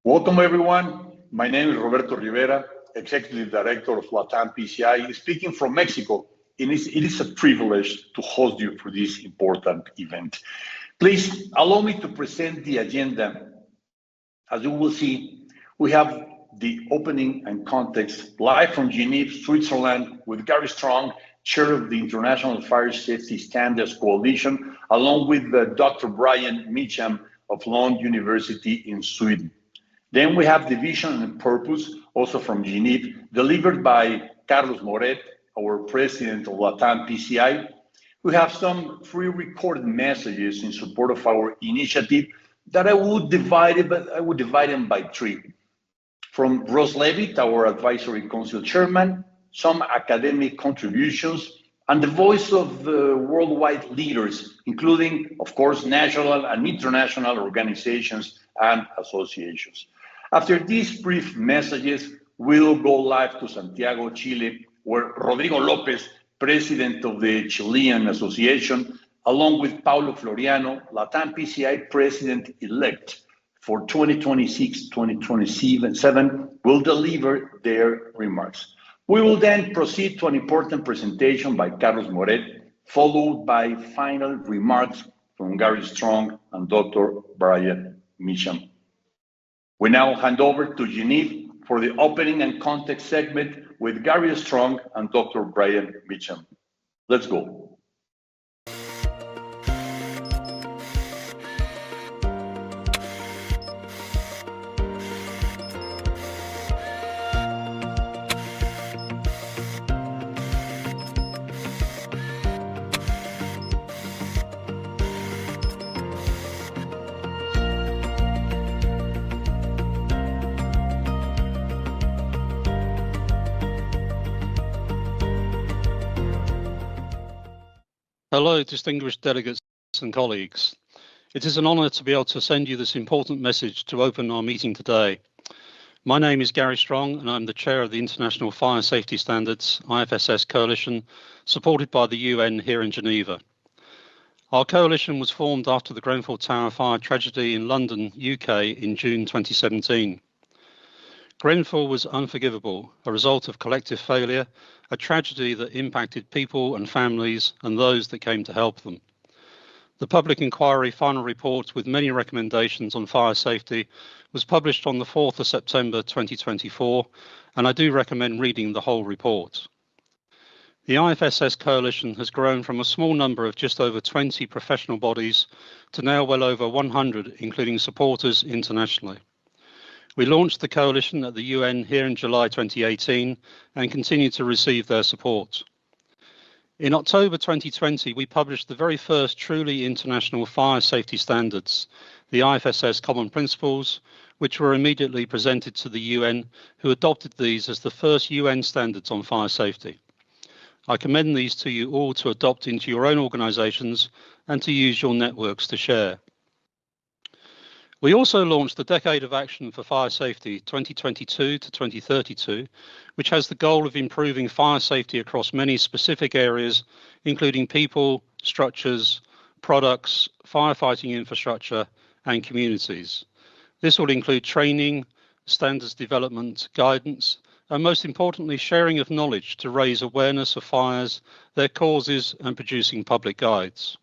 Welcome, everyone. My name is Roberto Rivera, Executive Director of LATAM PCI, speaking from Mexico. It is a privilege to host you for this important event. Please allow me to present the agenda. As you will see, we have the opening and context live from Geneva, Switzerland, with Gary Strong, Chair of the International Fire Safety Standards Coalition, along with Dr. Brian Meacham of Lund University in Sweden. Then we have the vision and purpose, also from Geneva, delivered by Carlos Moret, our president of LATAM PCI. We have some pre-recorded messages in support of our initiative that I would divide them by three. From Ross Levitt, our advisory council chairman, some academic contributions, and the voice of worldwide leaders, including, of course, national and international organizations and associations. After these brief messages, we'll go live to Santiago, Chile, where Rodrigo Lopez, president of the Chilean Association, along with Paulo Floriano, LATAM PCI president-elect for 2026-2027, will deliver their remarks. We will then proceed to an important presentation by Carlos Moret, followed by final remarks from Gary Strong and Dr. Brian Meacham. We now hand over to Geneva for the opening and context segment with Gary Strong and Dr. Brian Meacham. Let's go. Hello, distinguished delegates and colleagues. It is an honour to be able to send you this important message to open our meeting today. My name is Gary Strong and I'm the chair of the International Fire Safety Standards IFSS Coalition, supported by the UN here in Geneva. Our coalition was formed after the Grenfell Tower fire tragedy in London, UK in June 2017. Grenfell was unforgivable, a result of collective failure, a tragedy that impacted people and families and those that came to help them. The public inquiry final report with many recommendations on fire safety was published on the 4th of September 2024, and I do recommend reading the whole report. The IFSS coalition has grown from a small number of just over 20 professional bodies to now well over 100, including supporters internationally. We launched the coalition at the UN here in July 2018 and continue to receive their support. In October 2020, we published the very first truly international fire safety standards, the IFSS Common Principles, which were immediately presented to the UN, who adopted these as the first UN standards on fire safety. I commend these to you all to adopt into your own organisations and to use your networks to share. We also launched the Decade of Action for Fire Safety 2022 to 2032, which has the goal of improving fire safety across many specific areas, including people, structures, products, firefighting infrastructure, and communities. This will include training, standards development, guidance, and most importantly, sharing of knowledge to raise awareness of fires, their causes, and producing public guides.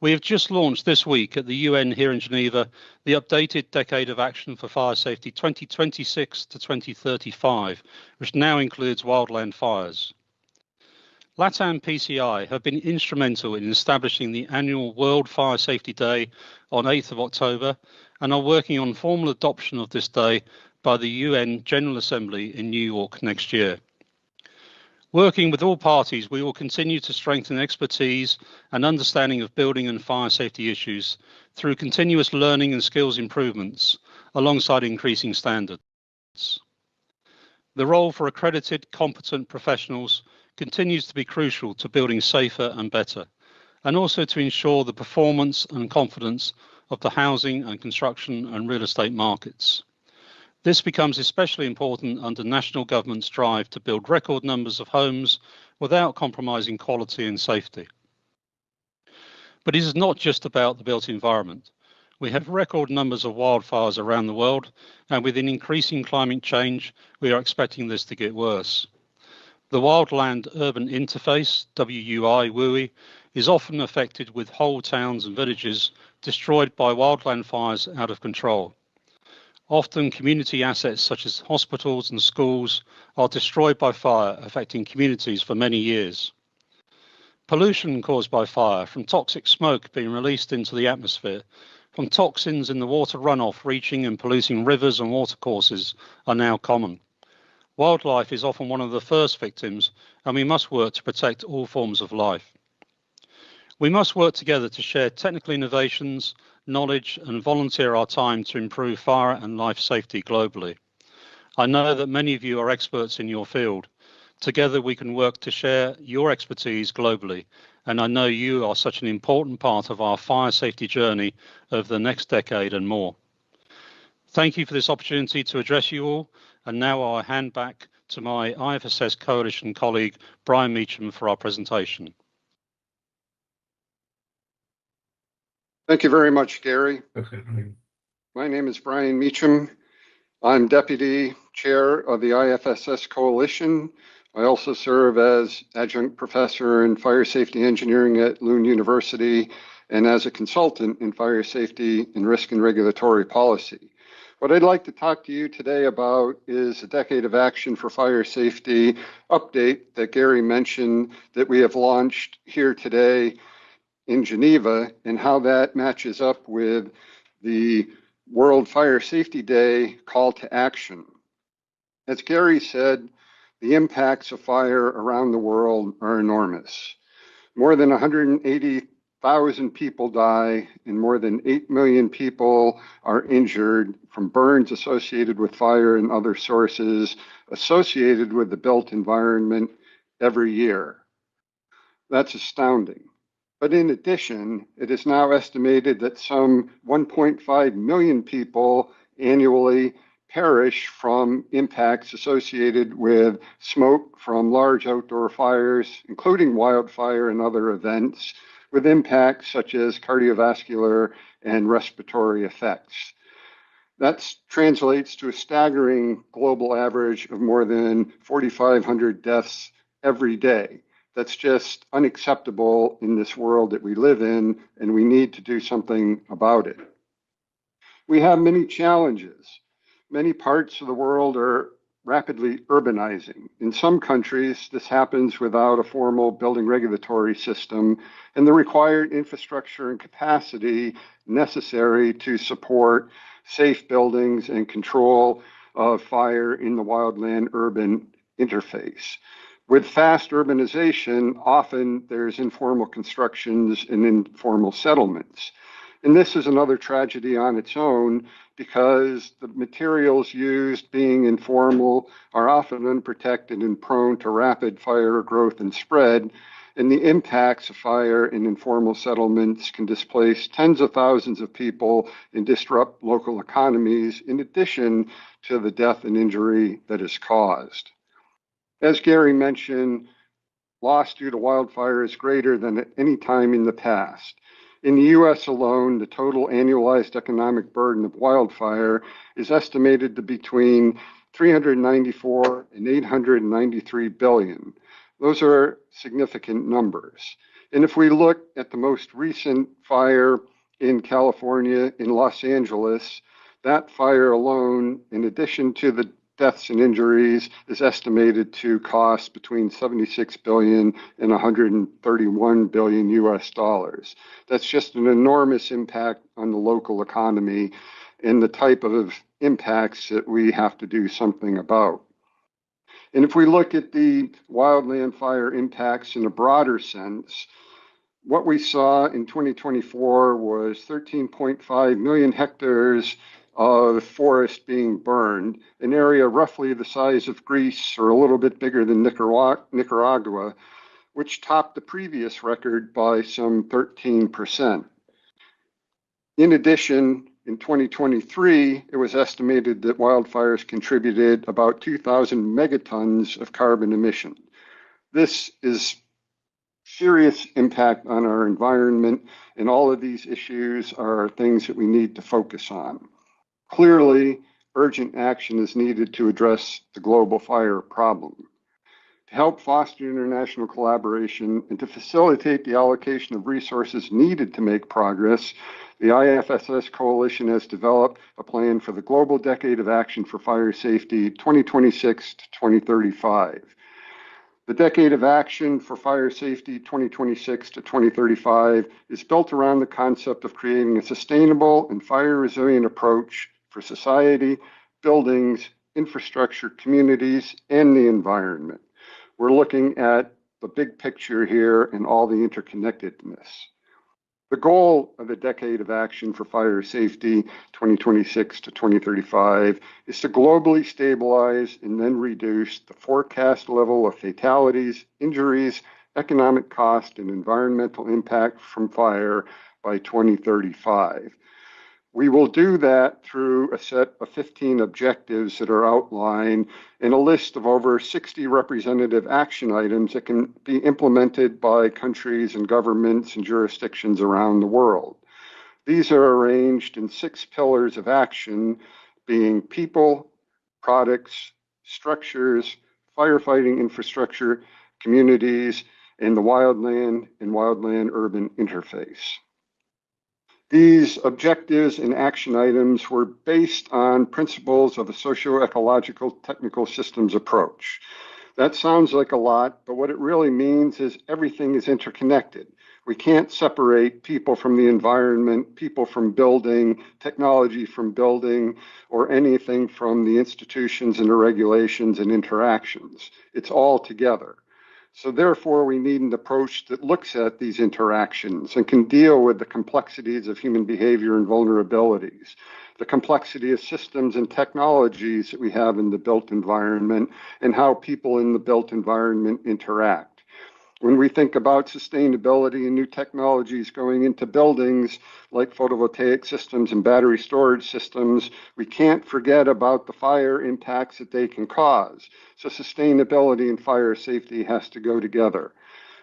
We have just launched this week at the UN here in Geneva the updated Decade of Action for Fire Safety 2026 to 2035, which now includes wildland fires. LATAM PCI have been instrumental in establishing the annual World Fire Safety Day on 8th of October and are working on formal adoption of this day by the UN General Assembly in New York next year. Working with all parties, we will continue to strengthen expertise and understanding of building and fire safety issues through continuous learning and skills improvements, alongside increasing standards. The role for accredited, competent professionals continues to be crucial to building safer and better, and also to ensure the performance and confidence of the housing and construction and real estate markets. This becomes especially important under national government's drive to build record numbers of homes without compromising quality and safety. But it is not just about the built environment. We have record numbers of wildfires around the world, and with an increasing climate change, we are expecting this to get worse. The wildland-urban interface, WUI, is often affected, with whole towns and villages destroyed by wildland fires out of control. Often community assets such as hospitals and schools are destroyed by fire, affecting communities for many years. Pollution caused by fire, from toxic smoke being released into the atmosphere, from toxins in the water runoff reaching and polluting rivers and watercourses, are now common. Wildlife is often one of the first victims, and we must work to protect all forms of life. We must work together to share technical innovations, knowledge, and volunteer our time to improve fire and life safety globally. I know that many of you are experts in your field. Together we can work to share your expertise globally, and I know you are such an important part of our fire safety journey over the next decade and more. Thank you for this opportunity to address you all, and now I'll hand back to my IFSS Coalition colleague, Brian Meacham, for our presentation. Thank you very much, Gary. My name is Brian Meacham. I'm Deputy Chair of the IFSS Coalition. I also serve as Adjunct Professor in Fire Safety Engineering at Lund University and as a consultant in Fire Safety and Risk and Regulatory Policy. What I'd like to talk to you today about is a Decade of Action for Fire Safety update that Gary mentioned that we have launched here today in Geneva, and how that matches up with the World Fire Safety Day call to action. As Gary said, the impacts of fire around the world are enormous. More than 180,000 people die, and more than 8 million people are injured from burns associated with fire and other sources associated with the built environment every year. That's astounding. But in addition, it is now estimated that some 1.5 million people annually perish from impacts associated with smoke from large outdoor fires, including wildfire and other events, with impacts such as cardiovascular and respiratory effects. That translates to a staggering global average of more than 4,500 deaths every day. That's just unacceptable in this world that we live in, and we need to do something about it. We have many challenges. Many parts of the world are rapidly urbanizing. In some countries, this happens without a formal building regulatory system and the required infrastructure and capacity necessary to support safe buildings and control of fire in the wildland-urban interface. With fast urbanization, often there's informal constructions and informal settlements. And this is another tragedy on its own, because the materials used, being informal, are often unprotected and prone to rapid fire growth and spread. And the impacts of fire in informal settlements can displace tens of thousands of people and disrupt local economies, in addition to the death and injury that is caused. As Gary mentioned, loss due to wildfire is greater than at any time in the past. In the US alone, the total annualized economic burden of wildfire is estimated to be between 394 and 893 billion. Those are significant numbers. And if we look at the most recent fire in California, in Los Angeles, that fire alone, in addition to the deaths and injuries, is estimated to cost between 76 billion and 131 billion US dollars. That's just an enormous impact on the local economy and the type of impacts that we have to do something about. And if we look at the wildland fire impacts in a broader sense, what we saw in 2024 was 13.5 million hectares of forest being burned, an area roughly the size of Greece or a little bit bigger than Nicaragua, which topped the previous record by some 13%. In addition, in 2023, it was estimated that wildfires contributed about 2,000 megatons of carbon emission. This is serious impact on our environment, and all of these issues are things that we need to focus on. Clearly, urgent action is needed to address the global fire problem. To help foster international collaboration and to facilitate the allocation of resources needed to make progress, the IFSS Coalition has developed a plan for the Global Decade of Action for Fire Safety 2026 to 2035. The Decade of Action for Fire Safety 2026 to 2035 is built around the concept of creating a sustainable and fire-resilient approach for society, buildings, infrastructure, communities, and the environment. We're looking at the big picture here and all the interconnectedness. The goal of the Decade of Action for Fire Safety 2026 to 2035 is to globally stabilize and then reduce the forecast level of fatalities, injuries, economic cost, and environmental impact from fire by 2035. We will do that through a set of 15 objectives that are outlined in a list of over 60 representative action items that can be implemented by countries and governments and jurisdictions around the world. These are arranged in 6 pillars of action, being people, products, structures, firefighting infrastructure, communities, and the wildland and wildland-urban interface. These objectives and action items were based on principles of a socio-ecological technical systems approach. That sounds like a lot, but what it really means is everything is interconnected. We can't separate people from the environment, people from building, technology from building, or anything from the institutions and the regulations and interactions. It's all together. So therefore, we need an approach that looks at these interactions and can deal with the complexities of human behavior and vulnerabilities, the complexity of systems and technologies that we have in the built environment, and how people in the built environment interact. When we think about sustainability and new technologies going into buildings like photovoltaic systems and battery storage systems, we can't forget about the fire impacts that they can cause. So sustainability and fire safety has to go together.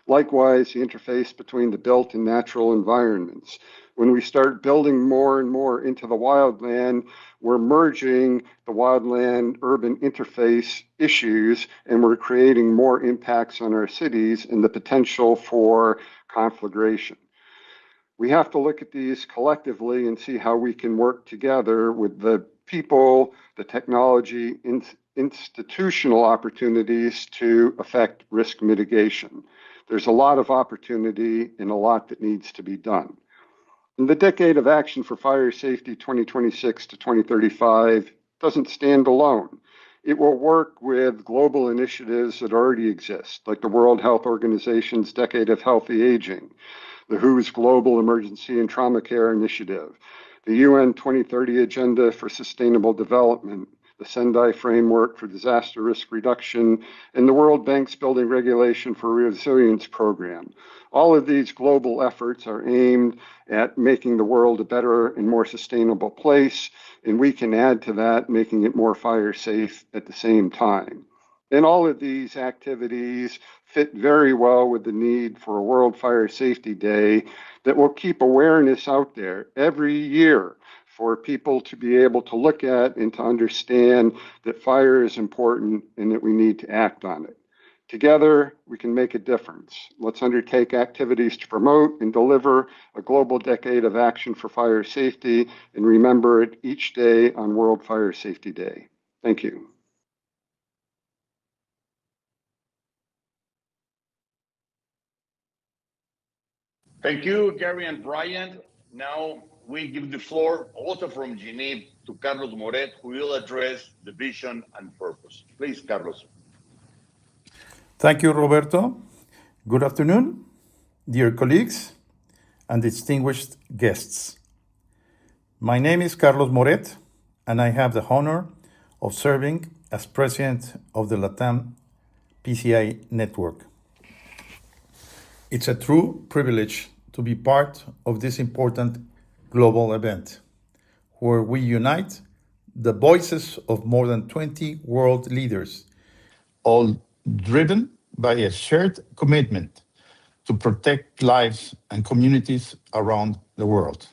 Likewise, the interface between the built and natural environments. When we start building more and more into the wildland, we're merging the wildland-urban interface issues, and we're creating more impacts on our cities and the potential for conflagration. We have to look at these collectively and see how we can work together with the people, the technology, institutional opportunities to affect risk mitigation. There's a lot of opportunity and a lot that needs to be done. And the Decade of Action for Fire Safety 2026 to 2035 doesn't stand alone. It will work with global initiatives that already exist, like the World Health Organization's Decade of Healthy Aging, the WHO's Global Emergency and Trauma Care Initiative, the UN 2030 Agenda for Sustainable Development, the Sendai Framework for Disaster Risk Reduction, and the World Bank's Building Regulation for Resilience Program. All of these global efforts are aimed at making the world a better and more sustainable place, and we can add to that, making it more fire safe at the same time. And all of these activities fit very well with the need for a World Fire Safety Day that will keep awareness out there every year for people to be able to look at and to understand that fire is important and that we need to act on it. Together, we can make a difference. Let's undertake activities to promote and deliver a global decade of action for fire safety and remember it each day on World Fire Safety Day. Thank you. Thank you, Gary and Brian. Now we give the floor, also from Geneva, to Carlos Moret, who will address the vision and purpose. Please, Carlos. Thank you, Roberto. Good afternoon, dear colleagues and distinguished guests. My name is Carlos Moret, and I have the honor of serving as president of the LATAM PCI network. It's a true privilege to be part of this important global event, where we unite the voices of more than 20 world leaders, all driven by a shared commitment to protect lives and communities around the world.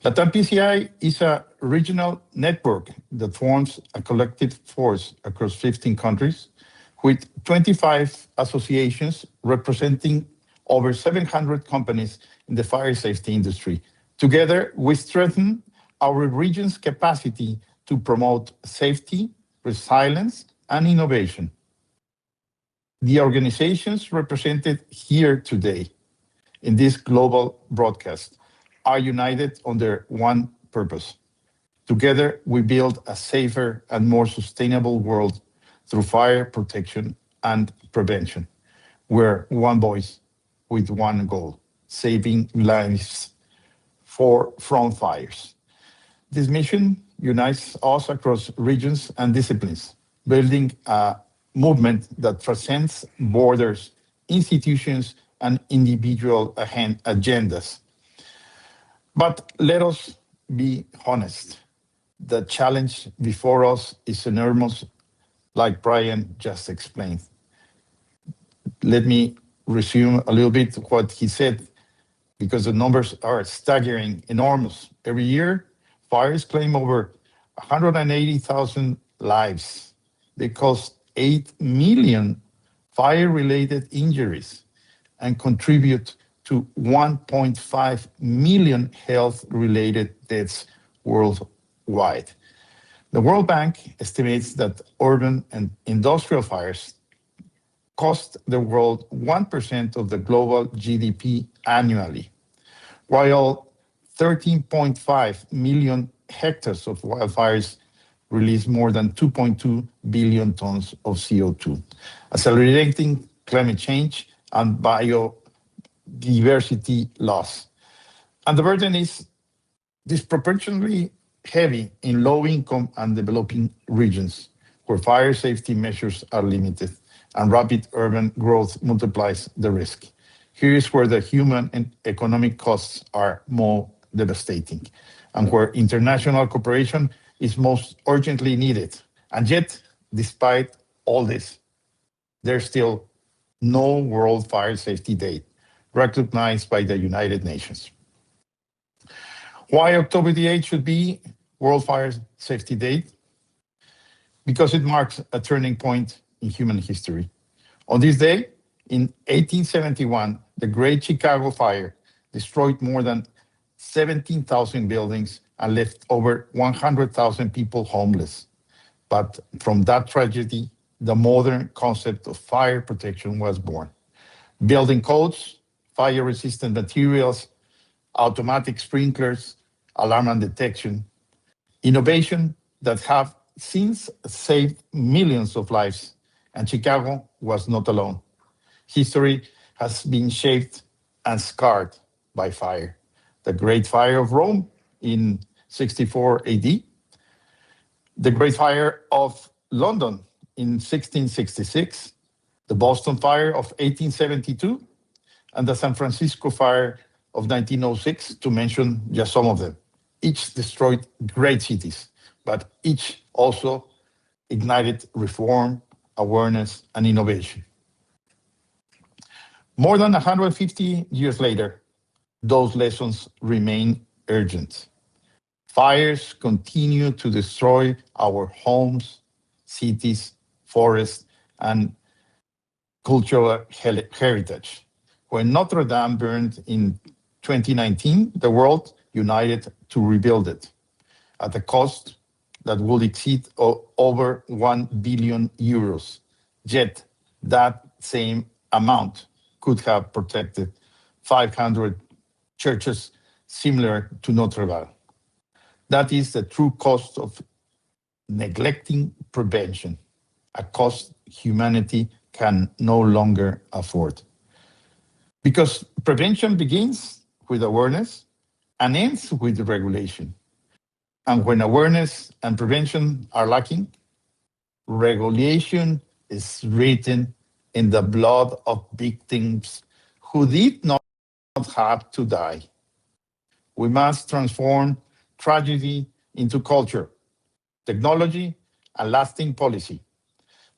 LATAM PCI is a regional network that forms a collective force across 15 countries with 25 associations representing over 700 companies in the fire safety industry. Together, we strengthen our region's capacity to promote safety, resilience, and innovation. The organizations represented here today in this global broadcast are united under one purpose. Together, we build a safer and more sustainable world through fire protection and prevention. We're one voice with one goal, saving lives from fires. This mission unites us across regions and disciplines, building a movement that transcends borders, institutions, and individual agendas. But let us be honest. The challenge before us is enormous, like Brian just explained. Let me resume a little bit what he said, because the numbers are staggering, enormous. Every year, fires claim over 180,000 lives. They cause 8 million fire-related injuries and contribute to 1.5 million health-related deaths worldwide. The World Bank estimates that urban and industrial fires cost the world 1% of the global GDP annually, while 13.5 million hectares of wildfires release more than 2.2 billion tons of CO2, accelerating climate change and biodiversity loss. And the burden is disproportionately heavy in low-income and developing regions, where fire safety measures are limited and rapid urban growth multiplies the risk. Here is where the human and economic costs are more devastating, and where international cooperation is most urgently needed. And yet, despite all this, there's still no World Fire Safety Day recognized by the United Nations. Why October the 8th should be World Fire Safety Day? Because it marks a turning point in human history. On this day, in 1871, the Great Chicago Fire destroyed more than 17,000 buildings and left over 100,000 people homeless. But from that tragedy, the modern concept of fire protection was born. Building codes, fire-resistant materials, automatic sprinklers, alarm and detection, innovation that have since saved millions of lives, and Chicago was not alone. History has been shaped and scarred by fire. The Great Fire of Rome in 64 AD, the Great Fire of London in 1666, the Boston Fire of 1872, and the San Francisco Fire of 1906, to mention just some of them. Each destroyed great cities, but each also ignited reform, awareness, and innovation. More than 150 years later, those lessons remain urgent. Fires continue to destroy our homes, cities, forests, and cultural heritage. When Notre Dame burned in 2019, the world united to rebuild it at a cost that would exceed over 1 billion euros. Yet that same amount could have protected 500 churches similar to Notre Dame. That is the true cost of neglecting prevention, a cost humanity can no longer afford. Because prevention begins with awareness and ends with regulation. And when awareness and prevention are lacking, regulation is written in the blood of victims who did not have to die. We must transform tragedy into culture, technology, and lasting policy.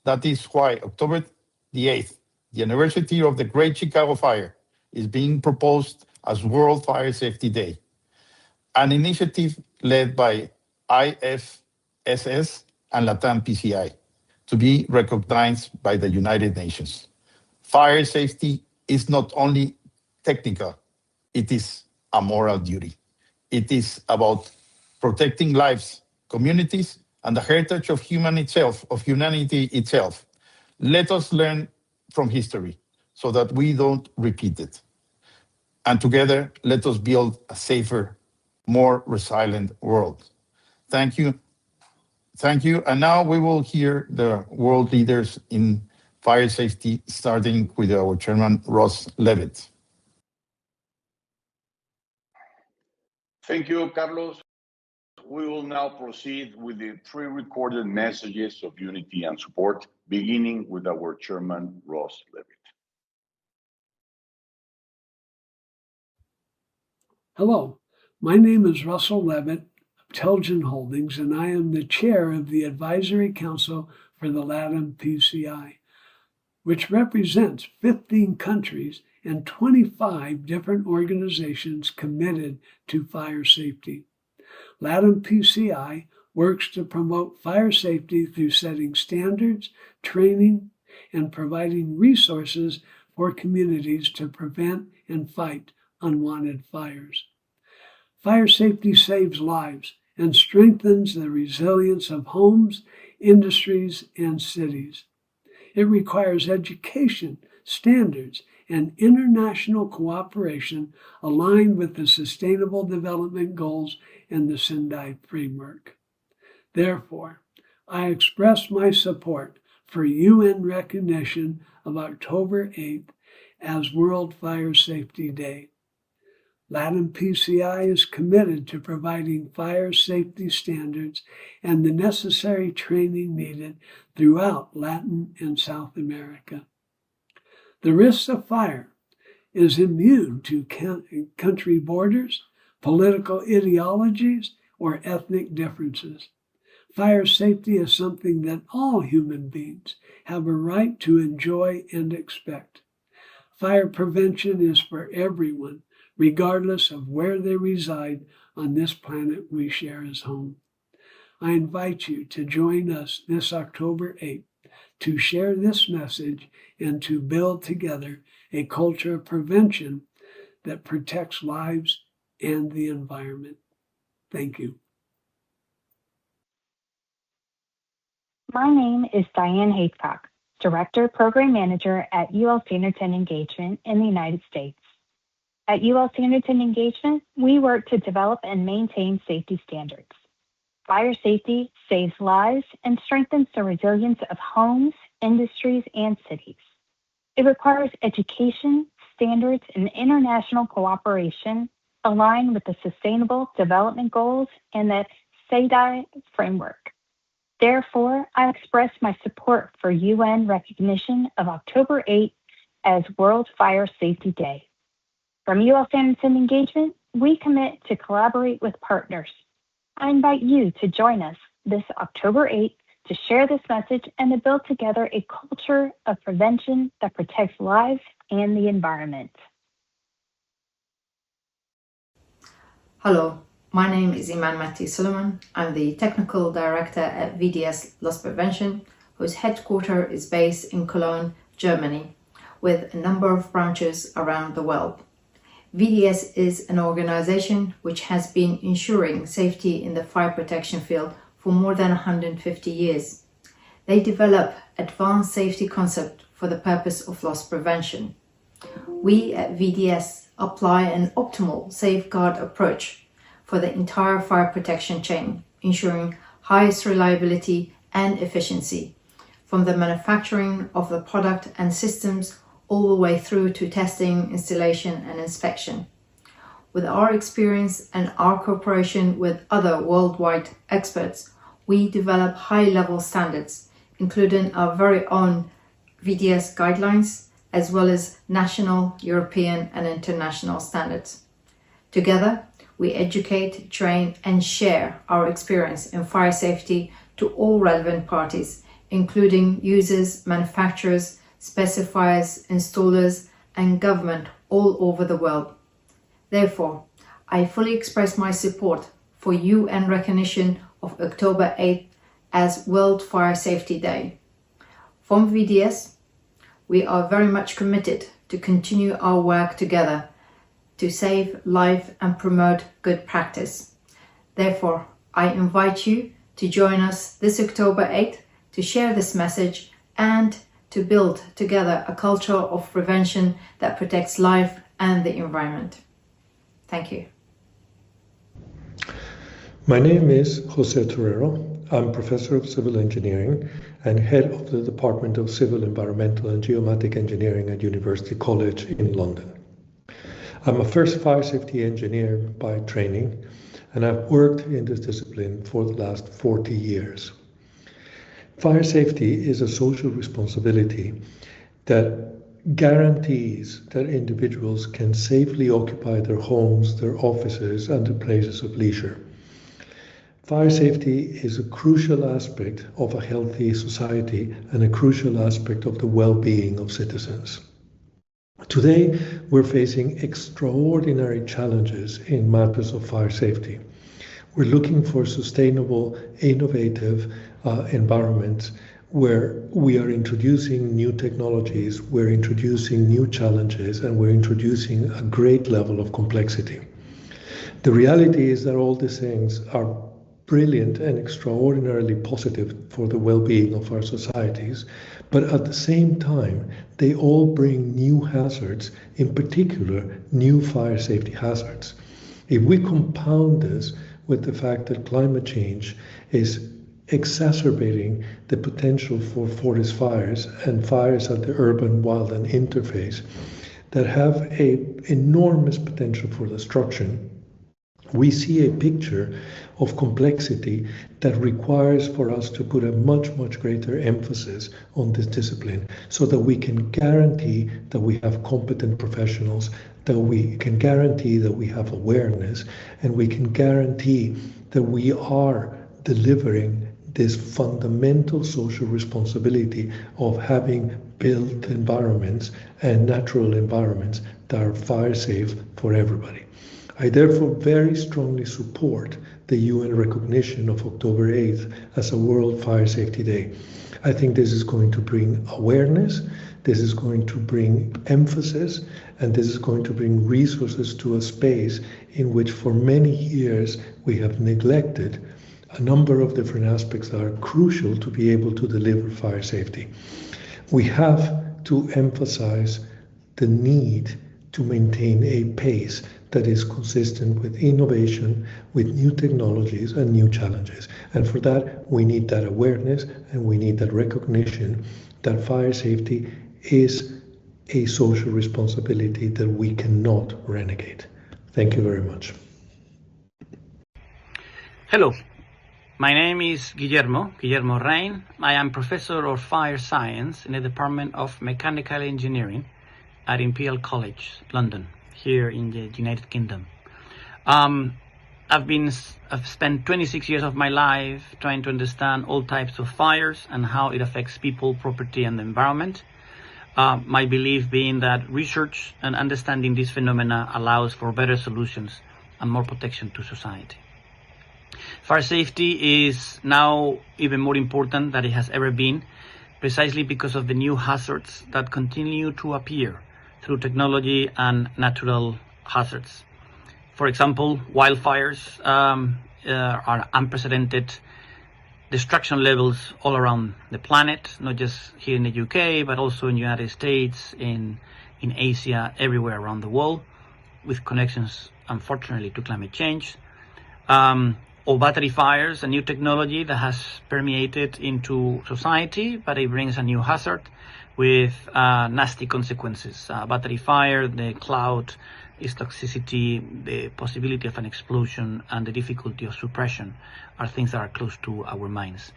That is why October the 8th the anniversary of the Great Chicago Fire is being proposed as World Fire Safety Day, an initiative led by IFSS and LATAM PCI to be recognized by the United Nations. Fire safety is not only technical, it is a moral duty. It is about protecting lives, communities, and the heritage of humanity itself. Let us learn from history so that we don't repeat it. And together, let us build a safer, more resilient world. Thank you. Thank you. And now we will hear the world leaders in fire safety, starting with our chairman, Ross Levitt. Thank you, Carlos. We will now proceed with the pre-recorded messages of unity and support, beginning with our chairman, Ross Levitt. Hello, my name is Russell Levitt of Telgen Holdings, and I am the chair of the Advisory Council for the LATAM PCI, which represents 15 countries and 25 different organizations committed to fire safety. LATAM PCI works to promote fire safety through setting standards, training, and providing resources for communities to prevent and fight unwanted fires. Fire safety saves lives and strengthens the resilience of homes, industries, and cities. It requires education, standards, and international cooperation aligned with the Sustainable Development Goals and the Sendai Framework. Therefore, I express my support for UN recognition of October 8th as World Fire Safety Day. LATAM PCI is committed to providing fire safety standards and the necessary training needed throughout Latin and South America. The risk of fire is immune to country borders, political ideologies, or ethnic differences. Fire safety is something that all human beings have a right to enjoy and expect. Fire prevention is for everyone, regardless of where they reside on this planet we share as home. I invite you to join us this October 8th to share this message and to build together a culture of prevention that protects lives and the environment. Thank you. My name is Diane Haycock, Director Program Manager at UL Sanderton Engagement in the United States. At UL Sanderton Engagement, we work to develop and maintain safety standards. Fire safety saves lives and strengthens the resilience of homes, industries, and cities. It requires education, standards, and international cooperation aligned with the Sustainable Development Goals and the Sendai Framework. Therefore, I express my support for UN recognition of October 8th as World Fire Safety Day. From UL Sanderton Engagement, we commit to collaborate with partners. I invite you to join us this October 8th to share this message and to build together a culture of prevention that protects lives and the environment. Hello, my name is Iman Mati Suleiman. I'm the Technical Director at VDS Loss Prevention, whose headquarters is based in Cologne, Germany, with a number of branches around the world. VDS is an organization which has been ensuring safety in the fire protection field for more than 150 years. They develop advanced safety concepts for the purpose of loss prevention. We at VDS apply an optimal safeguard approach for the entire fire protection chain, ensuring highest reliability and efficiency, from the manufacturing of the product and systems all the way through to testing, installation, and inspection. With our experience and our cooperation with other worldwide experts, we develop high-level standards, including our very own VDS guidelines, as well as national, European, and international standards. Together, we educate, train, and share our experience in fire safety to all relevant parties, including users, manufacturers, specifiers, installers, and government all over the world. Therefore, I fully express my support for UN recognition of October 8th as World Fire Safety Day. From VDS, we are very much committed to continue our work together to save life and promote good practice. Therefore, I invite you to join us this October 8th to share this message and to build together a culture of prevention that protects life and the environment. Thank you. My name is Jose Torrero. I'm Professor of Civil Engineering and Head of the Department of Civil, Environmental and Geomatic Engineering at University College in London. I'm a first fire safety engineer by training, and I've worked in this discipline for the last 40 years. Fire safety is a social responsibility that guarantees that individuals can safely occupy their homes, their offices, and their places of leisure. Fire safety is a crucial aspect of a healthy society and a crucial aspect of the well-being of citizens. Today, we're facing extraordinary challenges in matters of fire safety. We're looking for sustainable, innovative environments where we are introducing new technologies, we're introducing new challenges, and we're introducing a great level of complexity. The reality is that all these things are brilliant and extraordinarily positive for the well-being of our societies, but at the same time, they all bring new hazards, in particular, new fire safety hazards. If we compound this with the fact that climate change is exacerbating the potential for forest fires and fires at the urban-wildland interface that have an enormous potential for destruction, we see a picture of complexity that requires for us to put a much, much greater emphasis on this discipline so that we can guarantee that we have competent professionals, that we can guarantee that we have awareness, and we can guarantee that we are delivering this fundamental social responsibility of having built environments and natural environments that are fire safe for everybody. I therefore very strongly support the UN recognition of October 8th as a World Fire Safety Day. I think this is going to bring awareness, this is going to bring emphasis, and this is going to bring resources to a space in which for many years we have neglected a number of different aspects that are crucial to be able to deliver fire safety. We have to emphasize the need to maintain a pace that is consistent with innovation, with new technologies and new challenges. And for that, we need that awareness and we need that recognition that fire safety is a social responsibility that we cannot renegade. Thank you very much. Hello, my name is Guillermo Rein. I am Professor of Fire Science in the Department of Mechanical Engineering at Imperial College, London, here in the United Kingdom. I've spent 26 years of my life trying to understand all types of fires and how it affects people, property, and the environment. My belief being that research and understanding these phenomena allows for better solutions and more protection to society. Fire safety is now even more important than it has ever been, precisely because of the new hazards that continue to appear through technology and natural hazards. For example, wildfires are unprecedented destruction levels all around the planet, not just here in the UK, but also in the United States, in Asia, everywhere around the world, with connections, unfortunately, to climate change. Or battery fires, a new technology that has permeated into society, but it brings a new hazard with nasty consequences. Battery fire, the cloud, its toxicity, the possibility of an explosion, and the difficulty of suppression are things that are close to our minds.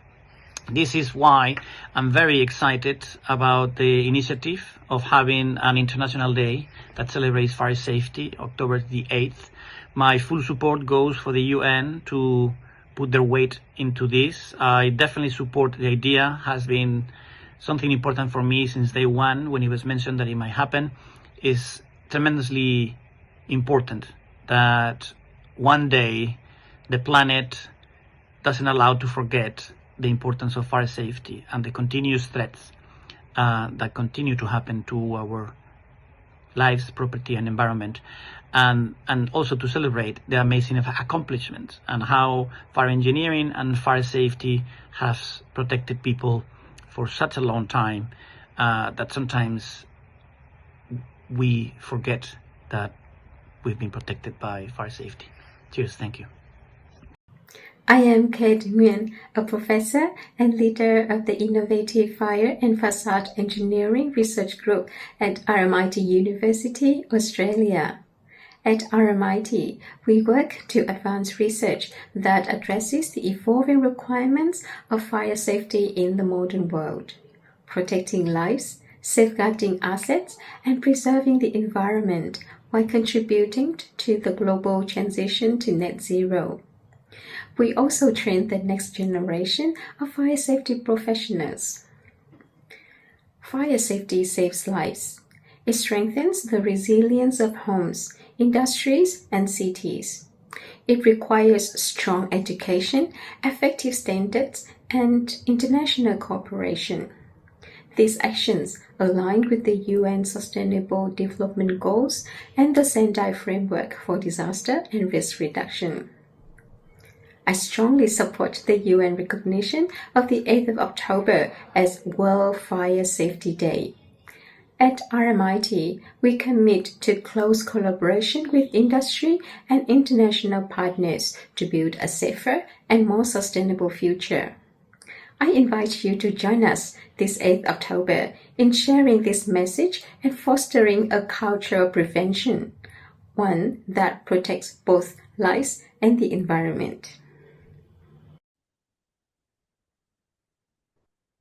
This is why I'm very excited about the initiative of having an international day that celebrates fire safety, October the 8th. My full support goes for the UN to put their weight into this. I definitely support the idea, has been something important for me since day one when it was mentioned that it might happen. Is tremendously important that one day the planet doesn't allow to forget the importance of fire safety and the continuous threats that continue to happen to our lives, property, and environment, and also to celebrate the amazing accomplishments and how fire engineering and fire safety has protected people for such a long time that sometimes we forget that we've been protected by fire safety. Cheers, thank you. I am Kate Nguyen, a professor and leader of the Innovative Fire and Facade Engineering Research Group at RMIT University, Australia. At RMIT, we work to advance research that addresses the evolving requirements of fire safety in the modern world, protecting lives, safeguarding assets, and preserving the environment while contributing to the global transition to net zero. We also train the next generation of fire safety professionals. Fire safety saves lives. It strengthens the resilience of homes, industries, and cities. It requires strong education, effective standards, and international cooperation. These actions align with the UN Sustainable Development Goals and the Sendai Framework for Disaster and Risk Reduction. I strongly support the UN recognition of the 8th of October as World Fire Safety Day. At RMIT, we commit to close collaboration with industry and international partners to build a safer and more sustainable future. I invite you to join us this 8th October in sharing this message and fostering a culture of prevention, one that protects both lives and the environment.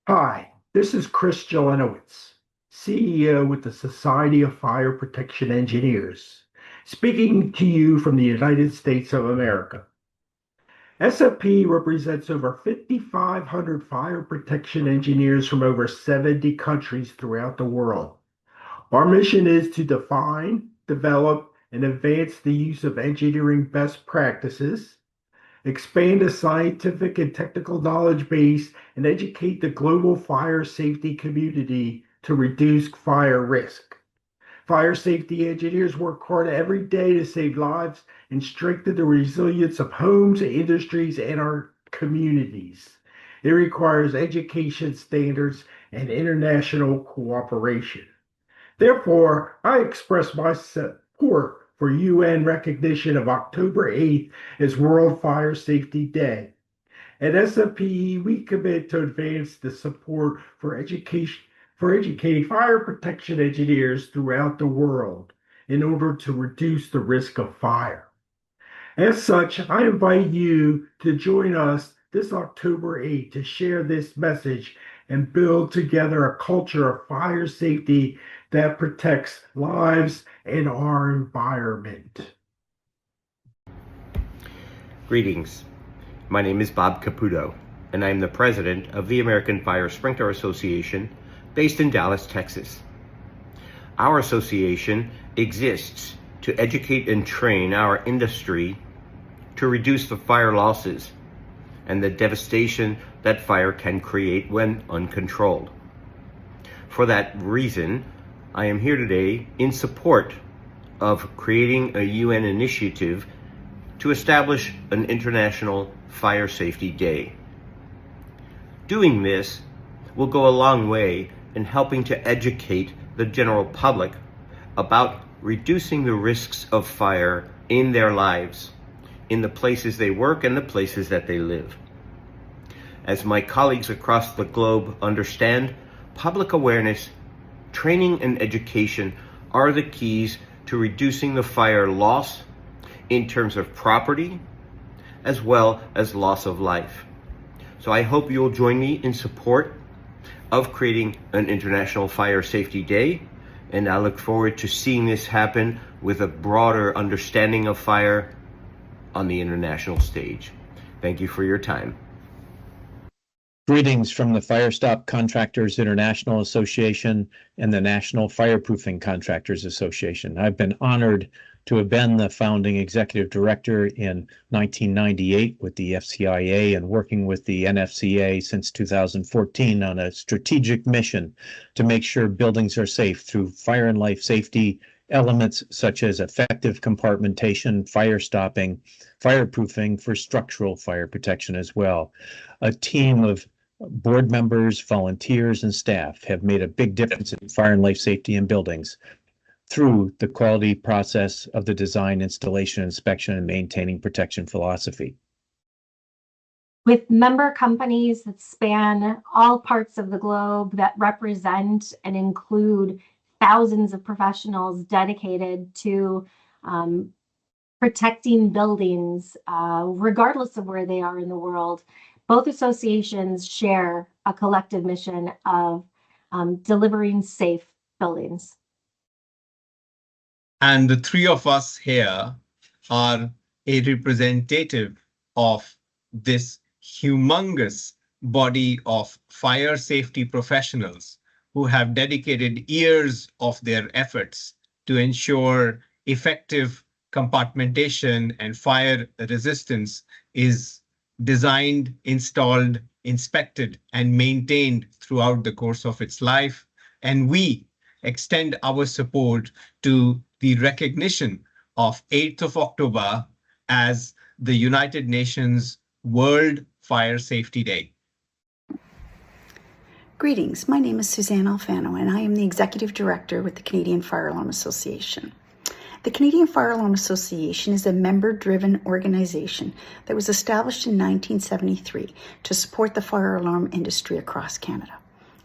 Hi, this is Chris Jelenowitz, CEO with the Society of Fire Protection Engineers, speaking to you from the United States of America. SFP represents over 5,500 fire protection engineers from over 70 countries throughout the world. Our mission is to define, develop, and advance the use of engineering best practices, expand the scientific and technical knowledge base, and educate the global fire safety community to reduce fire risk. Fire safety engineers work hard every day to save lives and strengthen the resilience of homes, industries, and our communities. It requires education standards and international cooperation. Therefore, I express my support for UN recognition of October 8th as World Fire Safety Day. At SFPE, we commit to advance the support for educating fire protection engineers throughout the world in order to reduce the risk of fire. As such, I invite you to join us this October 8th to share this message and build together a culture of fire safety that protects lives and our environment. Greetings. My name is Bob Caputo, and I am the president of the American Fire Sprinkler Association based in Dallas, Texas. Our association exists to educate and train our industry to reduce the fire losses and the devastation that fire can create when uncontrolled. For that reason, I am here today in support of creating a UN initiative to establish an International Fire Safety Day. Doing this will go a long way in helping to educate the general public about reducing the risks of fire in their lives, in the places they work and the places that they live. As my colleagues across the globe understand, public awareness, training, and education are the keys to reducing the fire loss in terms of property, as well as loss of life. So I hope you'll join me in support of creating an International Fire Safety Day, and I look forward to seeing this happen with a broader understanding of fire on the international stage. Thank you for your time. Greetings from the FireStop Contractors International Association and the National Fireproofing Contractors Association. I've been honored to have been the founding executive director in 1998 with the FCIA and working with the NFCA since 2014 on a strategic mission to make sure buildings are safe through fire and life safety elements such as effective compartmentation, fire stopping, fireproofing for structural fire protection as well. A team of board members, volunteers, and staff have made a big difference in fire and life safety in buildings through the quality process of the design, installation, inspection, and maintaining protection philosophy. With member companies that span all parts of the globe that represent and include thousands of professionals dedicated to protecting buildings, regardless of where they are in the world, both associations share a collective mission of delivering safe buildings. And the three of us here are a representative of this humongous body of fire safety professionals who have dedicated years of their efforts to ensure effective compartmentation and fire resistance is designed, installed, inspected, and maintained throughout the course of its life. And we extend our support to the recognition of 8th of October as the United Nations World Fire Safety Day. Greetings, my name is Suzanne Alfano and I am the Executive Director with the Canadian Fire Alarm Association. The Canadian Fire Alarm Association is a member-driven organization that was established in 1973 to support the fire alarm industry across Canada.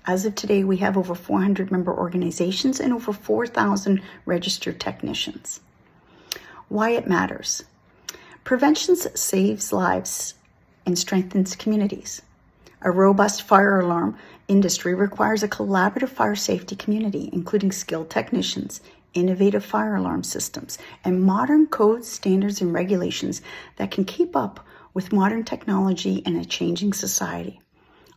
As of today, we have over 400 member organizations and over 4,000 registered technicians. Why it matters. Prevention saves lives and strengthens communities. A robust fire alarm industry requires a collaborative fire safety community, including skilled technicians, innovative fire alarm systems, and modern codes, standards, and regulations that can keep up with modern technology and a changing society.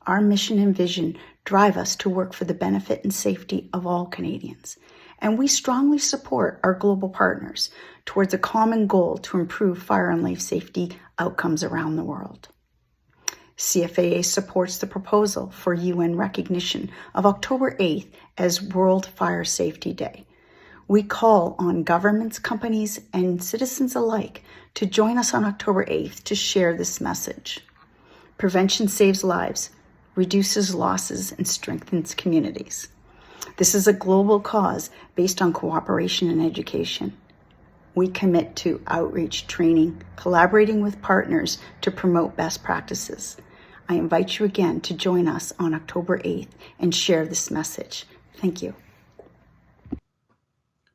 Our mission and vision drive us to work for the benefit and safety of all Canadians, and we strongly support our global partners towards a common goal to improve fire and life safety outcomes around the world. CFAA supports the proposal for UN recognition of October 8th as World Fire Safety Day. We call on governments, companies, and citizens alike to join us on October 8th to share this message. Prevention saves lives, reduces losses, and strengthens communities. This is a global cause based on cooperation and education. We commit to outreach, training, collaborating with partners to promote best practices. I invite you again to join us on October 8th and share this message. Thank you.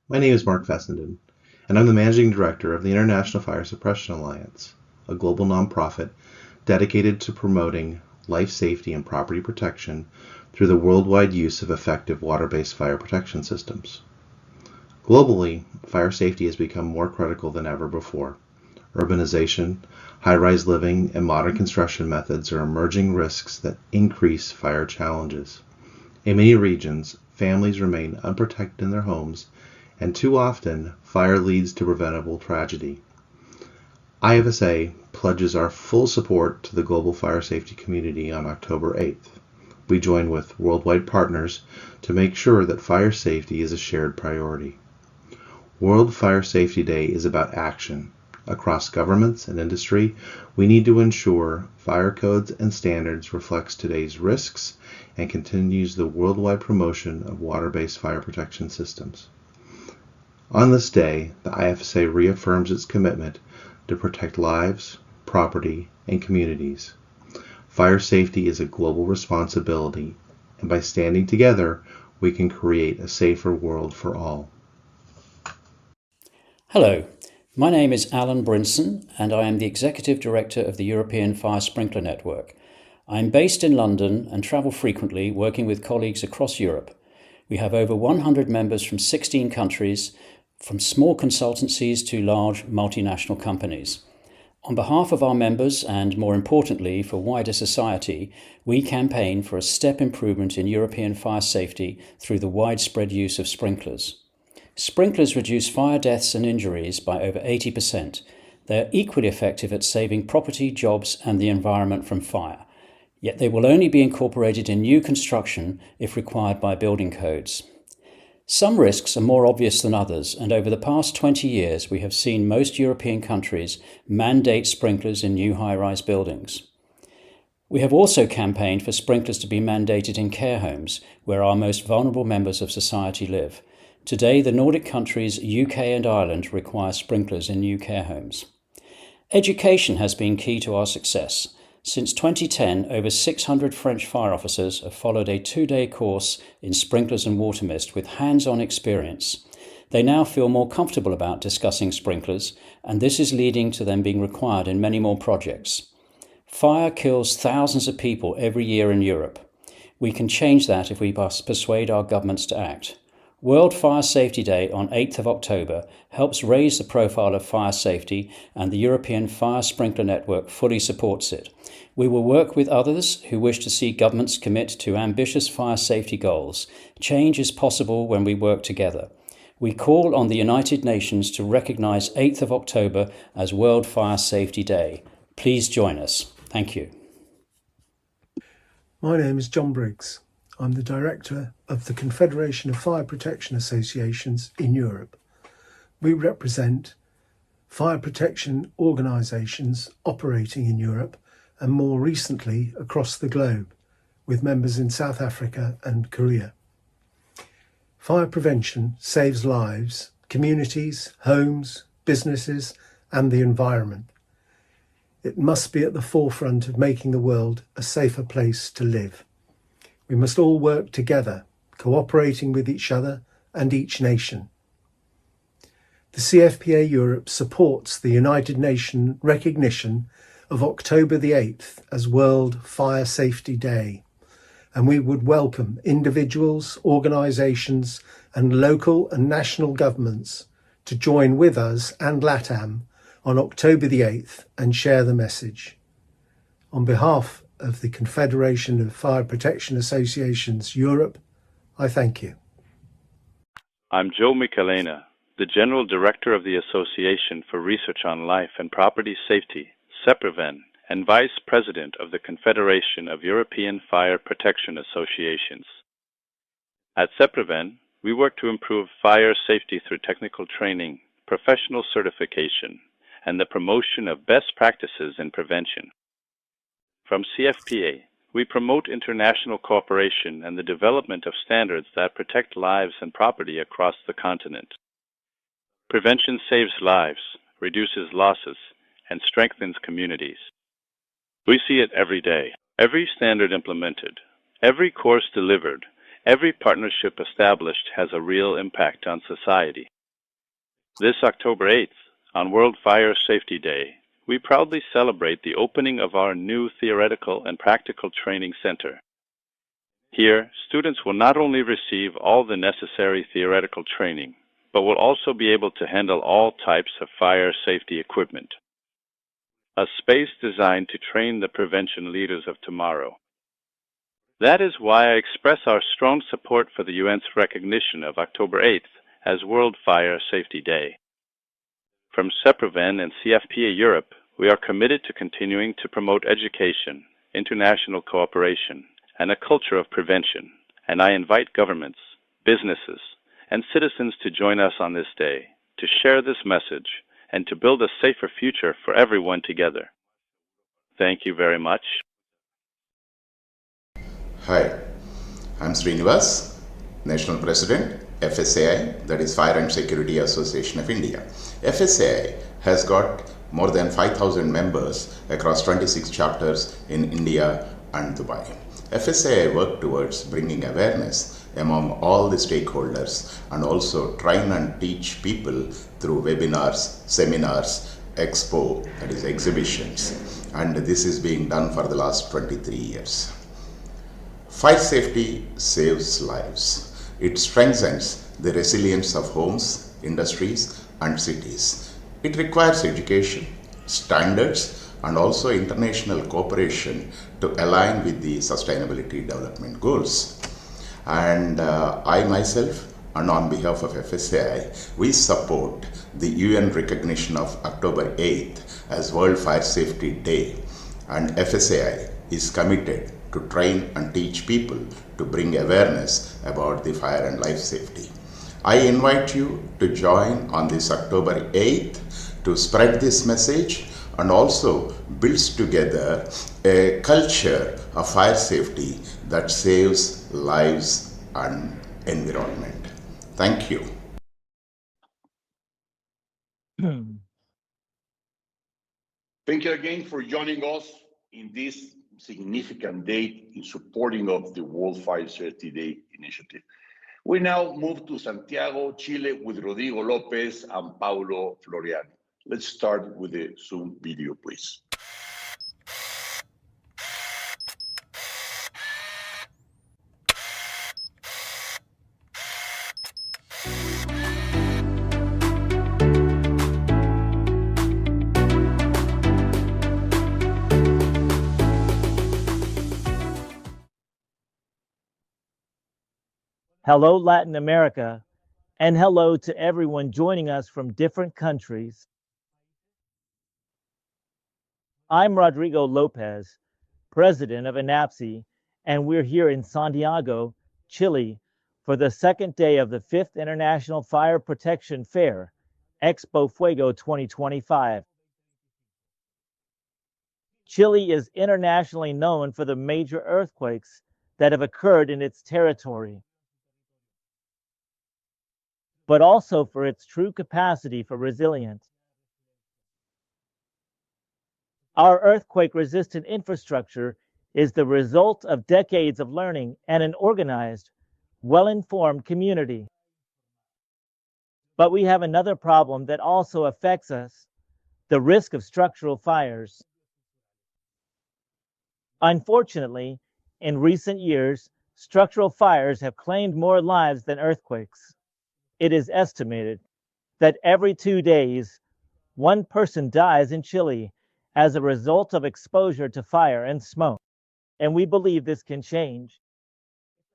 My name is Mark Fessenden, and I'm the Managing Director of the International Fire Suppression Alliance, a global nonprofit dedicated to promoting life safety and property protection through the worldwide use of effective water-based fire protection systems. Globally, fire safety has become more critical than ever before. Urbanization, high-rise living, and modern construction methods are emerging risks that increase fire challenges. In many regions, families remain unprotected in their homes, and too often, fire leads to preventable tragedy. IFSA pledges our full support to the global fire safety community on October 8th. We join with worldwide partners to make sure that fire safety is a shared priority. World Fire Safety Day is about action. Across governments and industry, we need to ensure fire codes and standards reflects today's risks and continues the worldwide promotion of water-based fire protection systems. On this day, the IFSA reaffirms its commitment to protect lives, property, and communities. Fire safety is a global responsibility, and by standing together, we can create a safer world for all. Hello, my name is Alan Brinson, and I am the Executive Director of the European Fire Sprinkler Network. I am based in London and travel frequently, working with colleagues across Europe. We have over 100 members from 16 countries, from small consultancies to large multinational companies. On behalf of our members and, more importantly, for wider society, we campaign for a step improvement in European fire safety through the widespread use of sprinklers. Sprinklers reduce fire deaths and injuries by over 80%. They are equally effective at saving property, jobs, and the environment from fire. Yet they will only be incorporated in new construction if required by building codes. Some risks are more obvious than others, and over the past 20 years we have seen most European countries mandate sprinklers in new high-rise buildings. We have also campaigned for sprinklers to be mandated in care homes, where our most vulnerable members of society live. Today, the Nordic countries, UK and Ireland, require sprinklers in new care homes. Education has been key to our success. Since 2010, over 600 French fire officers have followed a 2-day course in sprinklers and water mist with hands-on experience. They now feel more comfortable about discussing sprinklers, and this is leading to them being required in many more projects. Fire kills thousands of people every year in Europe. We can change that if we persuade our governments to act. World Fire Safety Day on 8th of October helps raise the profile of fire safety, and the European Fire Sprinkler Network fully supports it. We will work with others who wish to see governments commit to ambitious fire safety goals. Change is possible when we work together. We call on the United Nations to recognise 8th of October as World Fire Safety Day. Please join us. Thank you. My name is John Briggs. I'm the Director of the Confederation of Fire Protection Associations in Europe. We represent fire protection organisations operating in Europe and more recently across the globe, with members in South Africa and Korea. Fire prevention saves lives, communities, homes, businesses, and the environment. It must be at the forefront of making the world a safer place to live. We must all work together, cooperating with each other and each nation. The CFPA Europe supports the United Nations recognition of October the 8th as World Fire Safety Day, and we would welcome individuals, organisations and local and national governments to join with us and LATAM on October the 8th and share the message. On behalf of the Confederation of Fire Protection Associations Europe, I thank you. I'm Joe Michelena, the General Director of the Association for Research on Life and Property Safety, CEPRIVEN, and Vice President of the Confederation of European Fire Protection Associations. At CEPRIVEN, we work to improve fire safety through technical training, professional certification, and the promotion of best practices in prevention. From CFPA, we promote international cooperation and the development of standards that protect lives and property across the continent. Prevention saves lives, reduces losses, and strengthens communities. We see it every day. Every standard implemented, every course delivered, every partnership established has a real impact on society. This October 8th, on World Fire Safety Day, we proudly celebrate the opening of our new Theoretical and Practical Training Center. Here, students will not only receive all the necessary theoretical training, but will also be able to handle all types of fire safety equipment. A space designed to train the prevention leaders of tomorrow. That is why I express our strong support for the UN's recognition of October 8th as World Fire Safety Day. From CEPRIVEN and CFPA Europe, we are committed to continuing to promote education, international cooperation, and a culture of prevention, and I invite governments, businesses, and citizens to join us on this day, to share this message, and to build a safer future for everyone together. Thank you very much. Hi, I'm Srinivas, National President, FSAI, that is Fire and Security Association of India. FSAI has got more than 5,000 members across 26 chapters in India and Dubai. FSAI worked towards bringing awareness among all the stakeholders and also trying and teach people through webinars, seminars, expo, that is exhibitions, and this is being done for the last 23 years. Fire safety saves lives. It strengthens the resilience of homes, industries, and cities. It requires education, standards and also international cooperation to align with the Sustainability Development Goals. And I myself, and on behalf of FSAI, we support the UN recognition of October 8th as World Fire Safety Day, and FSAI is committed to train and teach people to bring awareness about the fire and life safety. I invite you to join on this October 8th to spread this message and also builds together a culture of fire safety that saves lives and environment. Thank you. Thank you again for joining us in this significant date in supporting of the World Fire Safety Day initiative. We now move to Santiago, Chile with Rodrigo Lopez and Paulo Floriano. Let's start with the Zoom video, please. Hello, Latin America, and hello to everyone joining us from different countries. I'm Rodrigo Lopez, president of INAPSI, and we're here in Santiago, Chile, for the second day of the 5th International Fire Protection Fair, Expo Fuego 2025. Chile is internationally known for the major earthquakes that have occurred in its territory, but also for its true capacity for resilience. Our earthquake-resistant infrastructure is the result of decades of learning and an organized, well-informed community. But we have another problem that also affects us, the risk of structural fires. Unfortunately, in recent years, structural fires have claimed more lives than earthquakes. It is estimated that every 2 days, one person dies in Chile as a result of exposure to fire and smoke, and we believe this can change.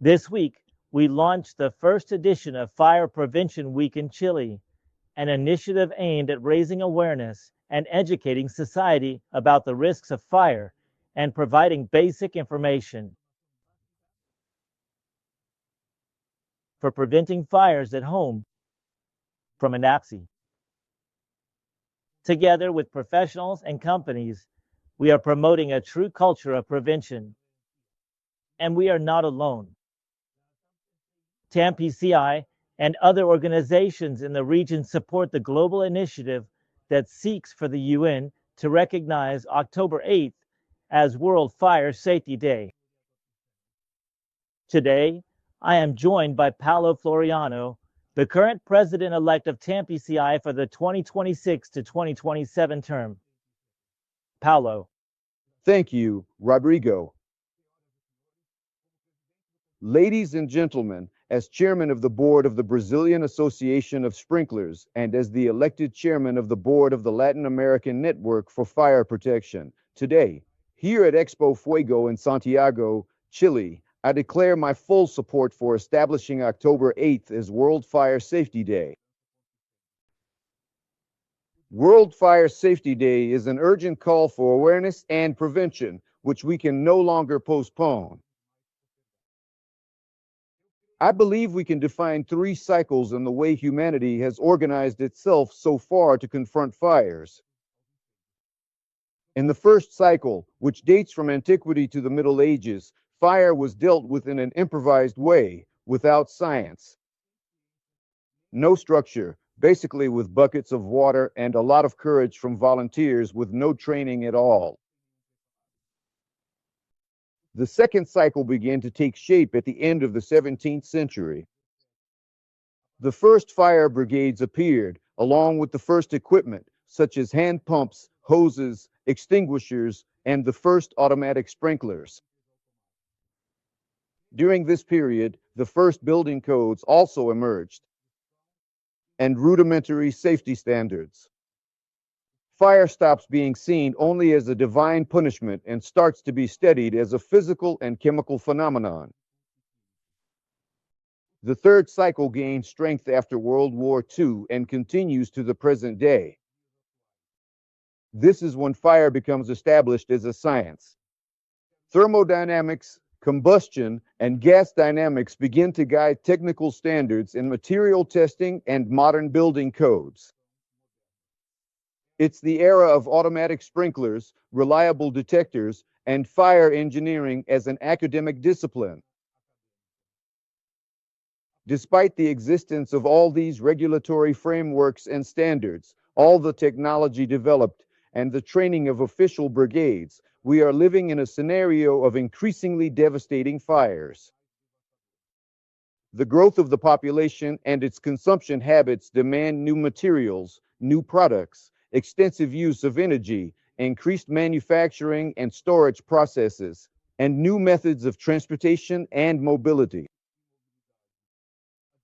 This week, we launched the first edition of Fire Prevention Week in Chile, an initiative aimed at raising awareness and educating society about the risks of fire and providing basic information for preventing fires at home from INAPSI. Together with professionals and companies, we are promoting a true culture of prevention. And we are not alone. TAM-PCI and other organizations in the region support the global initiative that seeks for the UN to recognize October 8th as World Fire Safety Day. Today, I am joined by Paulo Floriano, the current president-elect of TAM-PCI for the 2026 to 2027 term. Paulo. Thank you, Rodrigo. Ladies and gentlemen, as chairman of the board of the Brazilian Association of Sprinklers and as the elected chairman of the board of the Latin American Network for Fire Protection, today, here at Expo Fuego in Santiago, Chile, I declare my full support for establishing October 8th as World Fire Safety Day. World Fire Safety Day is an urgent call for awareness and prevention, which we can no longer postpone. I believe we can define 3 cycles in the way humanity has organized itself so far to confront fires. In the first cycle, which dates from antiquity to the Middle Ages, fire was dealt with in an improvised way, without science. No structure, basically with buckets of water and a lot of courage from volunteers with no training at all. The second cycle began to take shape at the end of the 17th century. The first fire brigades appeared, along with the first equipment, such as hand pumps, hoses, extinguishers, and the first automatic sprinklers. During this period, the first building codes also emerged, and rudimentary safety standards. fire stops being seen only as a divine punishment and starts to be studied as a physical and chemical phenomenon. The third cycle gained strength after World War II and continues to the present day. This is when fire becomes established as a science. Thermodynamics, combustion, and gas dynamics begin to guide technical standards in material testing and modern building codes. It's the era of automatic sprinklers, reliable detectors, and fire engineering as an academic discipline. Despite the existence of all these regulatory frameworks and standards, all the technology developed, and the training of official brigades, we are living in a scenario of increasingly devastating fires. The growth of the population and its consumption habits demand new materials, new products, extensive use of energy, increased manufacturing and storage processes, and new methods of transportation and mobility.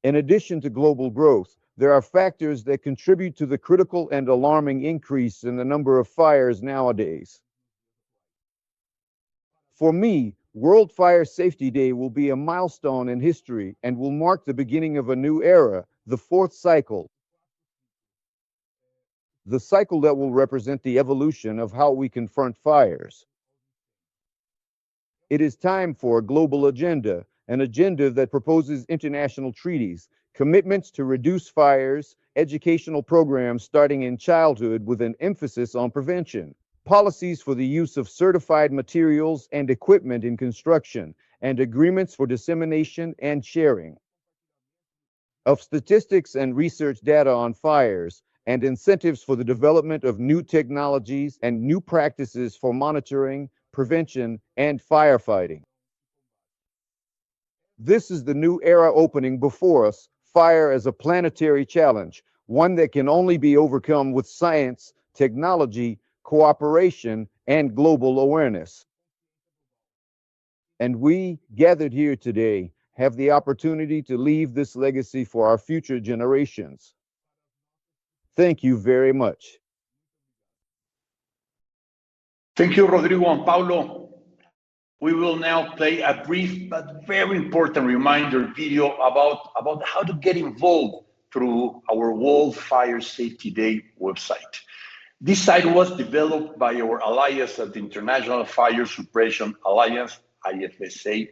In addition to global growth, there are factors that contribute to the critical and alarming increase in the number of fires nowadays. For me, World Fire Safety Day will be a milestone in history and will mark the beginning of a new era, the fourth cycle. The cycle that will represent the evolution of how we confront fires. It is time for a global agenda, an agenda that proposes international treaties, commitments to reduce fires, educational programs starting in childhood with an emphasis on prevention, policies for the use of certified materials and equipment in construction, and agreements for dissemination and sharing of statistics and research data on fires, and incentives for the development of new technologies and new practices for monitoring, prevention, and firefighting. This is the new era opening before us, fire as a planetary challenge, one that can only be overcome with science, technology, cooperation, and global awareness. And we, gathered here today, have the opportunity to leave this legacy for our future generations. Thank you very much. Thank you, Rodrigo and Paulo. We will now play a brief but very important reminder video about how to get involved through our World Fire Safety Day website. This site was developed by our alliance at the International Fire Suppression Alliance, IFSA.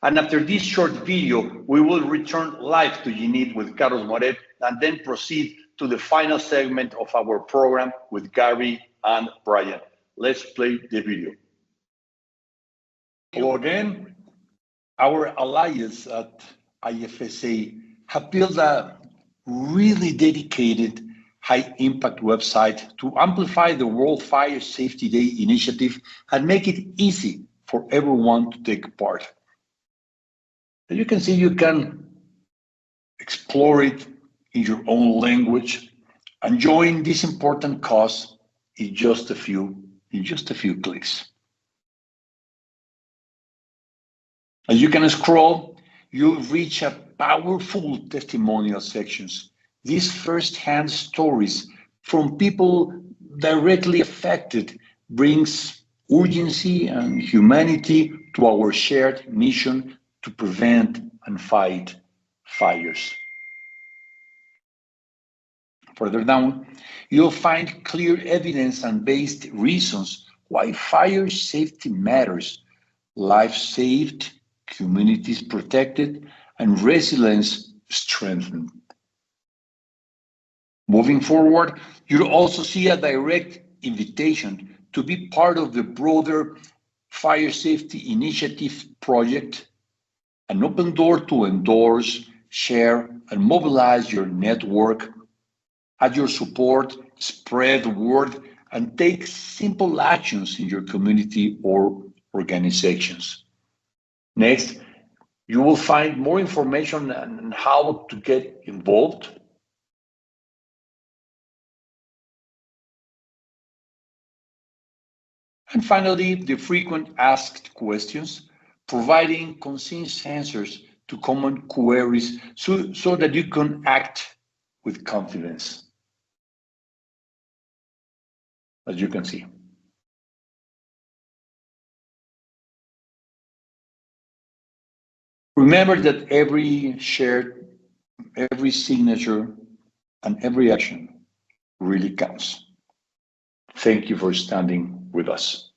And after this short video, we will return live to UNIT with Carlos Moret and then proceed to the final segment of our program with Gary and Brian. Let's play the video. Hello again. Our allies at IFSA have built a really dedicated, high-impact website to amplify the World Fire Safety Day initiative and make it easy for everyone to take part. As you can see, you can explore it in your own language and join this important cause in just a few clicks. As you can scroll, you'll reach a powerful testimonial sections. These first-hand stories from people directly affected brings urgency and humanity to our shared mission to prevent and fight fires. Further down, you'll find clear evidence and based reasons why fire safety matters: lives saved, communities protected, and resilience strengthened. Moving forward, you'll also see a direct invitation to be part of the broader Fire Safety Initiative project, an open door to endorse, share, and mobilize your network. Add your support, spread the word, and take simple actions in your community or organizations. Next, you will find more information on how to get involved. And finally, the frequent asked questions, providing concise answers to common queries so that you can act with confidence. as you can see. Remember that every shared, every signature, and every action really counts. Thank you for standing with us.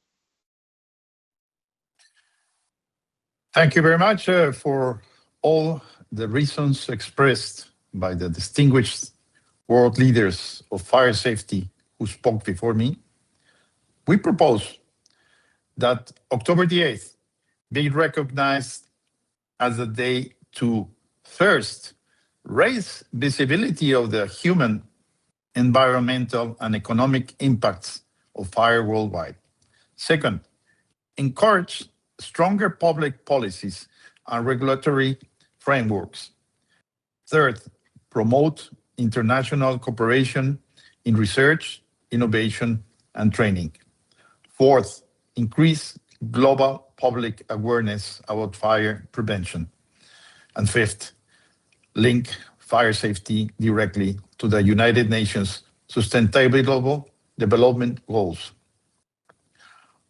Thank you very much for all the reasons expressed by the distinguished world leaders of fire safety who spoke before me. We propose that October the 8th be recognized as a day to first raise visibility of the human, environmental, and economic impacts of fire worldwide. Second, encourage stronger public policies and regulatory frameworks. Third, promote international cooperation in research, innovation, and training. Fourth, increase global public awareness about fire prevention. And fifth, link fire safety directly to the United Nations Sustainable Development Goals.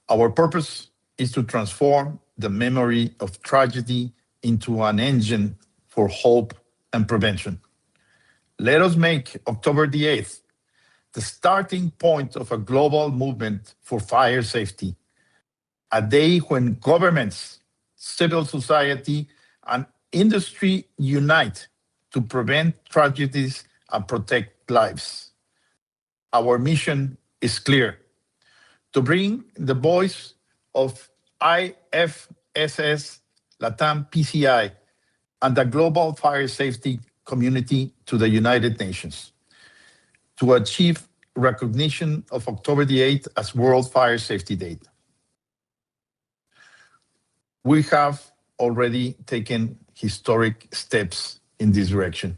Our purpose is to transform the memory of tragedy into an engine for hope and prevention. Let us make October the 8th the starting point of a global movement for fire safety, a day when governments, civil society, and industry unite to prevent tragedies and protect lives. Our mission is clear: to bring the voice of IFSS, LATAM PCI, and the global fire safety community to the United Nations to achieve recognition of October the 8th as World Fire Safety Day. We have already taken historic steps in this direction.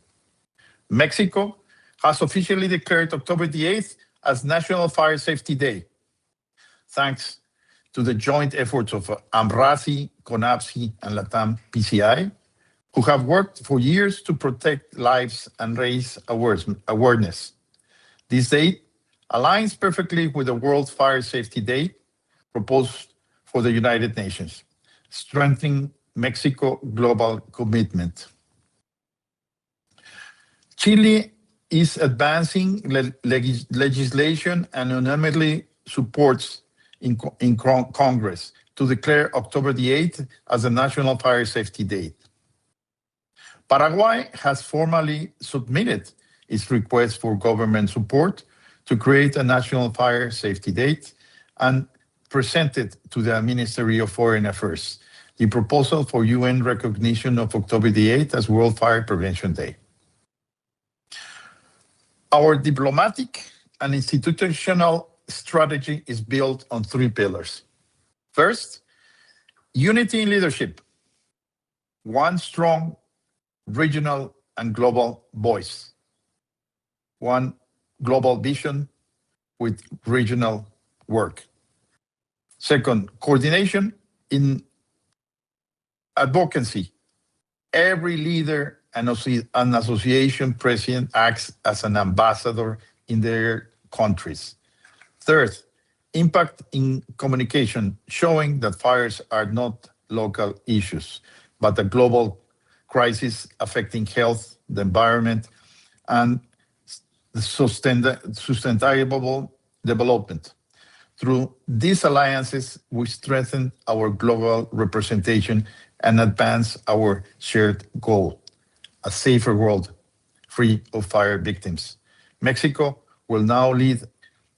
Mexico has officially declared October the 8th as National Fire Safety Day, thanks to the joint efforts of AMRASI, CONAPSI, and LATAM PCI, who have worked for years to protect lives and raise awareness. This date aligns perfectly with the World Fire Safety Day proposed for the United Nations, strengthening Mexico's global commitment. Chile is advancing legislation and unanimously supports in Congress to declare October the 8th as a National Fire Safety Day. Paraguay has formally submitted its request for government support to create a National Fire Safety Day and presented to the Ministry of Foreign Affairs the proposal for UN recognition of October the 8th as World Fire Prevention Day. Our diplomatic and institutional strategy is built on three pillars. First, unity in leadership, one strong regional and global voice, one global vision with regional work. Second, coordination in advocacy. Every leader and association president acts as an ambassador in their countries. Third, impact in communication, showing that fires are not local issues, but a global crisis affecting health, the environment, and sustainable development. Through these alliances, we strengthen our global representation and advance our shared goal: a safer world free of fire victims. Mexico will now lead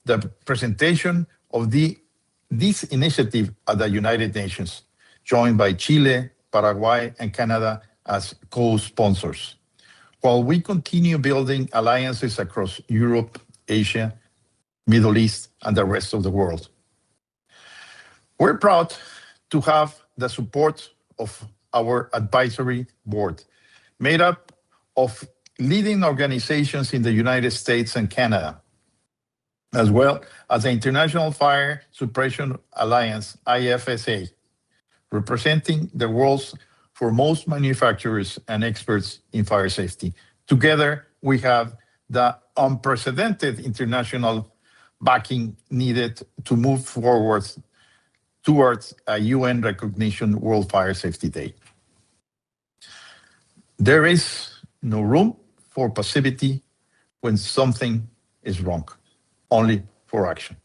the presentation of this initiative at the United Nations, joined by Chile, Paraguay, and Canada as co-sponsors, while we continue building alliances across Europe, Asia, Middle East, and the rest of the world. We're proud to have the support of our advisory board, made up of leading organizations in the United States and Canada, as well as the International Fire Suppression Alliance, IFSA, representing the world's foremost manufacturers and experts in fire safety. Together, we have the unprecedented international backing needed to move forward towards a UN recognition World Fire Safety Day. There is no room for passivity when something is wrong, only for action.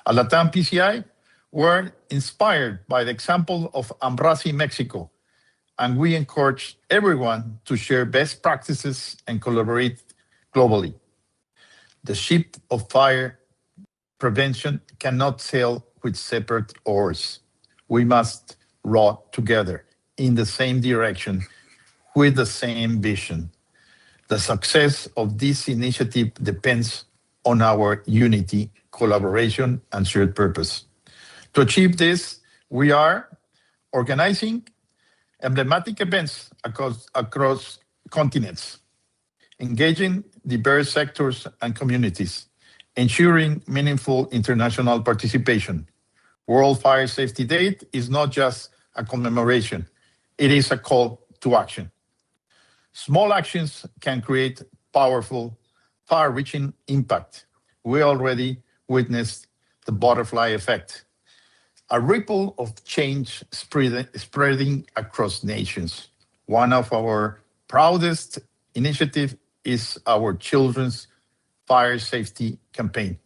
At LATAM PCI, we're inspired by the example of Ambrasi, Mexico, and we encourage everyone to share best practices and collaborate globally. The ship of fire prevention cannot sail with separate oars. We must row together in the same direction with the same vision. The success of this initiative depends on our unity, collaboration, and shared purpose. To achieve this, we are organizing emblematic events across continents, engaging diverse sectors and communities, ensuring meaningful international participation. World Fire Safety Day is not just a commemoration, it is a call to action. Small actions can create powerful, far-reaching impact. We already witnessed the butterfly effect, a ripple of change spreading across nations. One of our proudest initiatives is our children's fire safety campaign,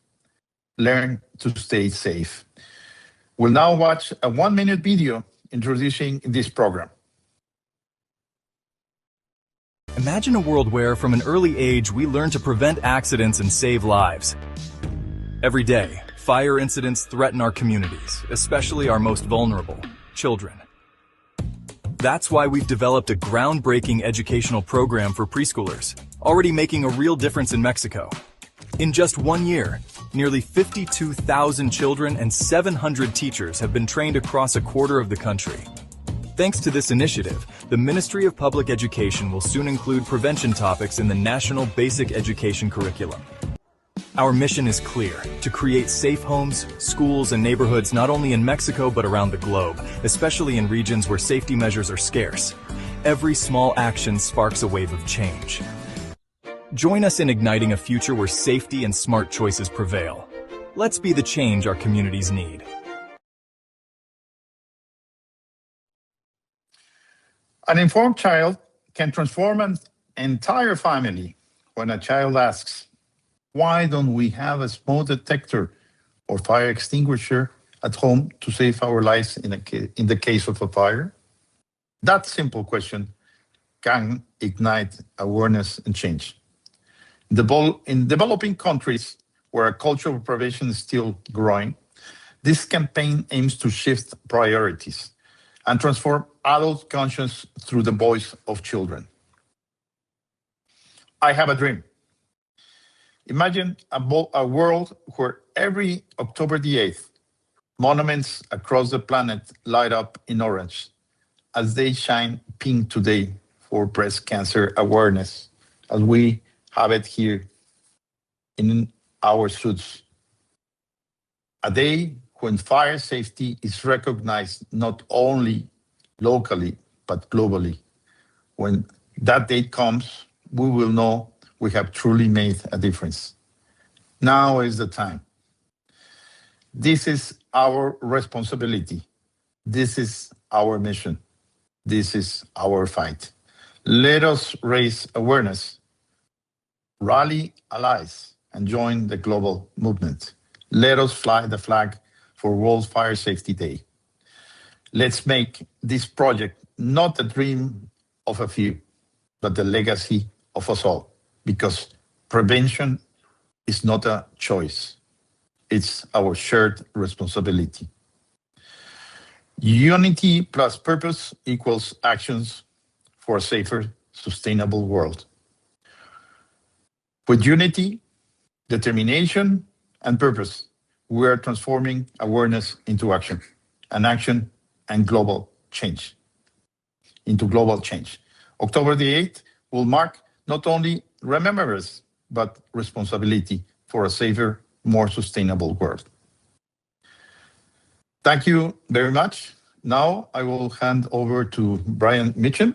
Learn to Stay Safe. We'll now watch a 1-minute video introducing this program. Imagine a world where, from an early age, we learn to prevent accidents and save lives. Every day, fire incidents threaten our communities, especially our most vulnerable, children. That's why we've developed a groundbreaking educational program for preschoolers, already making a real difference in Mexico. In just 1 year, nearly 52,000 children and 700 teachers have been trained across a quarter of the country. Thanks to this initiative, the Ministry of Public Education will soon include prevention topics in the National Basic Education curriculum. Our mission is clear: to create safe homes, schools, and neighborhoods not only in Mexico but around the globe, especially in regions where safety measures are scarce. Every small action sparks a wave of change. Join us in igniting a future where safety and smart choices prevail. Let's be the change our communities need. An informed child can transform an entire family. When a child asks, "Why don't we have a smoke detector or fire extinguisher at home to save our lives in the case of a fire?" That simple question can ignite awareness and change. In developing countries where a culture of prevention is still growing, this campaign aims to shift priorities and transform adult conscience through the voice of children. I have a dream. Imagine a world where every October the 8th, monuments across the planet light up in orange, as they shine pink today for breast cancer awareness, as we have it here in our suits. A day when fire safety is recognized not only locally, but globally. When that date comes, we will know we have truly made a difference. Now is the time. This is our responsibility. This is our mission. This is our fight. Let us raise awareness, rally allies, and join the global movement. Let us fly the flag for World Fire Safety Day. Let's make this project not a dream of a few, but the legacy of us all, because prevention is not a choice. It's our shared responsibility. Unity plus purpose equals actions for a safer, sustainable world. With unity, determination, and purpose, we are transforming awareness into action, and action and global change, into global change. October the 8th will mark not only remembrance, but responsibility for a safer, more sustainable world. Thank you very much. Now I will hand over to Brian Mitchell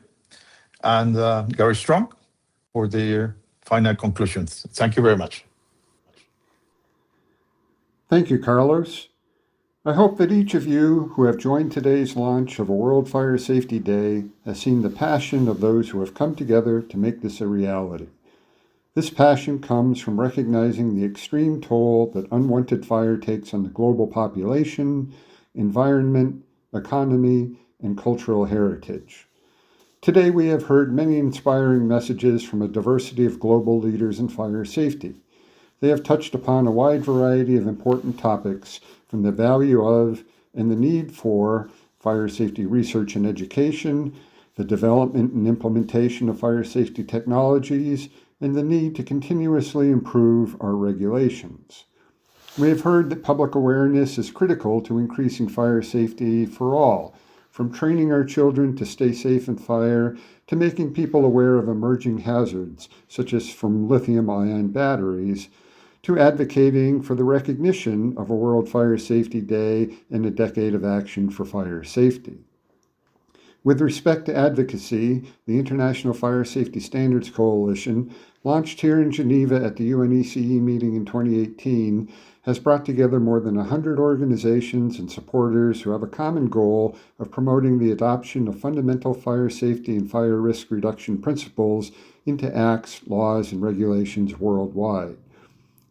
and Gary Strong for their final conclusions. Thank you very much. Thank you, Carlos. I hope that each of you who have joined today's launch of a World Fire Safety Day has seen the passion of those who have come together to make this a reality. This passion comes from recognizing the extreme toll that unwanted fire takes on the global population, environment, economy, and cultural heritage. Today we have heard many inspiring messages from a diversity of global leaders in fire safety. They have touched upon a wide variety of important topics, from the value of and the need for fire safety research and education, the development and implementation of fire safety technologies, and the need to continuously improve our regulations. We have heard that public awareness is critical to increasing fire safety for all, from training our children to stay safe in fire to making people aware of emerging hazards, such as from lithium-ion batteries, to advocating for the recognition of a World Fire Safety Day and a Decade of Action for Fire Safety. With respect to advocacy, the International Fire Safety Standards Coalition, launched here in Geneva at the UNECE meeting in 2018, has brought together more than 100 organizations and supporters who have a common goal of promoting the adoption of fundamental fire safety and fire risk reduction principles into acts, laws, and regulations worldwide.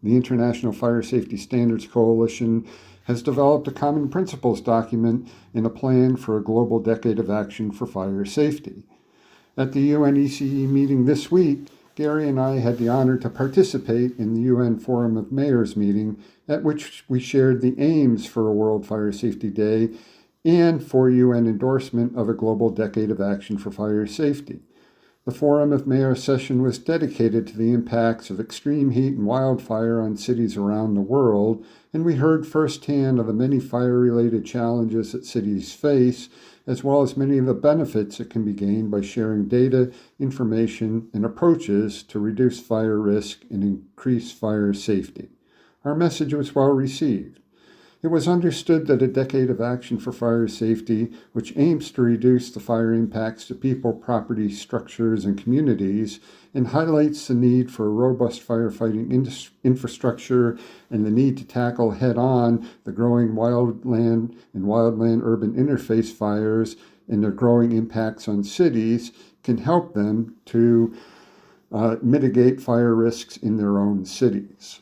The International Fire Safety Standards Coalition has developed a common principles document and a plan for a global decade of action for fire safety. At the UNECE meeting this week, Gary and I had the honor to participate in the UN Forum of Mayors meeting, at which we shared the aims for a World Fire Safety Day and for UN endorsement of a global decade of action for fire safety. The Forum of Mayors session was dedicated to the impacts of extreme heat and wildfire on cities around the world, and we heard firsthand of the many fire-related challenges that cities face, as well as many of the benefits that can be gained by sharing data, information, and approaches to reduce fire risk and increase fire safety. Our message was well received. It was understood that a decade of action for fire safety, which aims to reduce the fire impacts to people, property, structures, and communities, and highlights the need for a robust firefighting infrastructure and the need to tackle head-on the growing wildland and wildland-urban interface fires and their growing impacts on cities, can help them to mitigate fire risks in their own cities.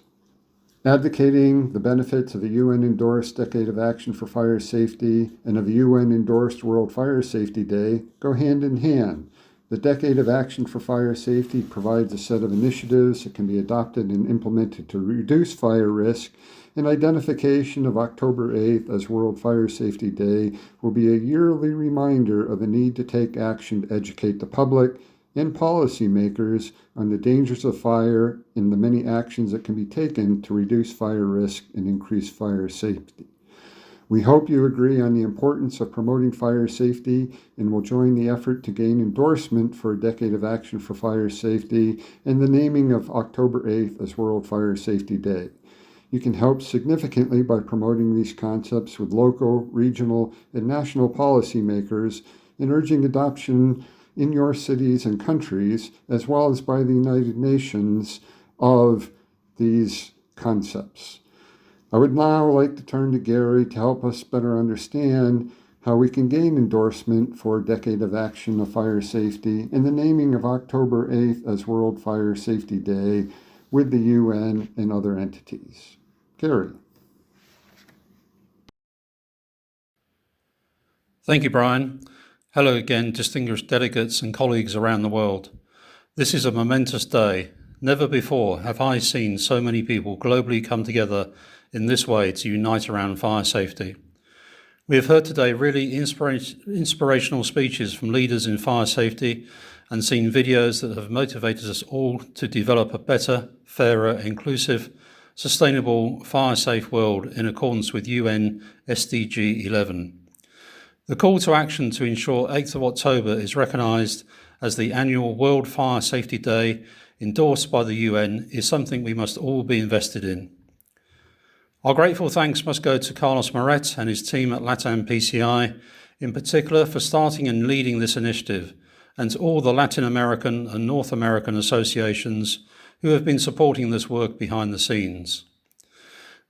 Advocating the benefits of a UN-endorsed Decade of Action for Fire Safety and of a UN-endorsed World Fire Safety Day go hand in hand. The Decade of Action for Fire Safety provides a set of initiatives that can be adopted and implemented to reduce fire risk, and identification of October 8th as World Fire Safety Day will be a yearly reminder of the need to take action to educate the public and policymakers on the dangers of fire and the many actions that can be taken to reduce fire risk and increase fire safety. We hope you agree on the importance of promoting fire safety and will join the effort to gain endorsement for a Decade of Action for Fire Safety and the naming of October 8th as World Fire Safety Day. You can help significantly by promoting these concepts with local, regional, and national policymakers and urging adoption in your cities and countries, as well as by the United Nations, of these concepts. I would now like to turn to Gary to help us better understand how we can gain endorsement for a Decade of Action of Fire Safety and the naming of October 8th as World Fire Safety Day with the UN and other entities. Gary. Thank you, Brian. Hello again, distinguished delegates and colleagues around the world. This is a momentous day. Never before have I seen so many people globally come together in this way to unite around fire safety. We have heard today really inspirational speeches from leaders in fire safety and seen videos that have motivated us all to develop a better, fairer, inclusive, sustainable, fire-safe world in accordance with UN SDG 11. The call to action to ensure 8th of October is recognised as the annual World Fire Safety Day endorsed by the UN is something we must all be invested in. Our grateful thanks must go to Carlos Moret and his team at LATAM PCI, in particular for starting and leading this initiative, and to all the Latin American and North American associations who have been supporting this work behind the scenes.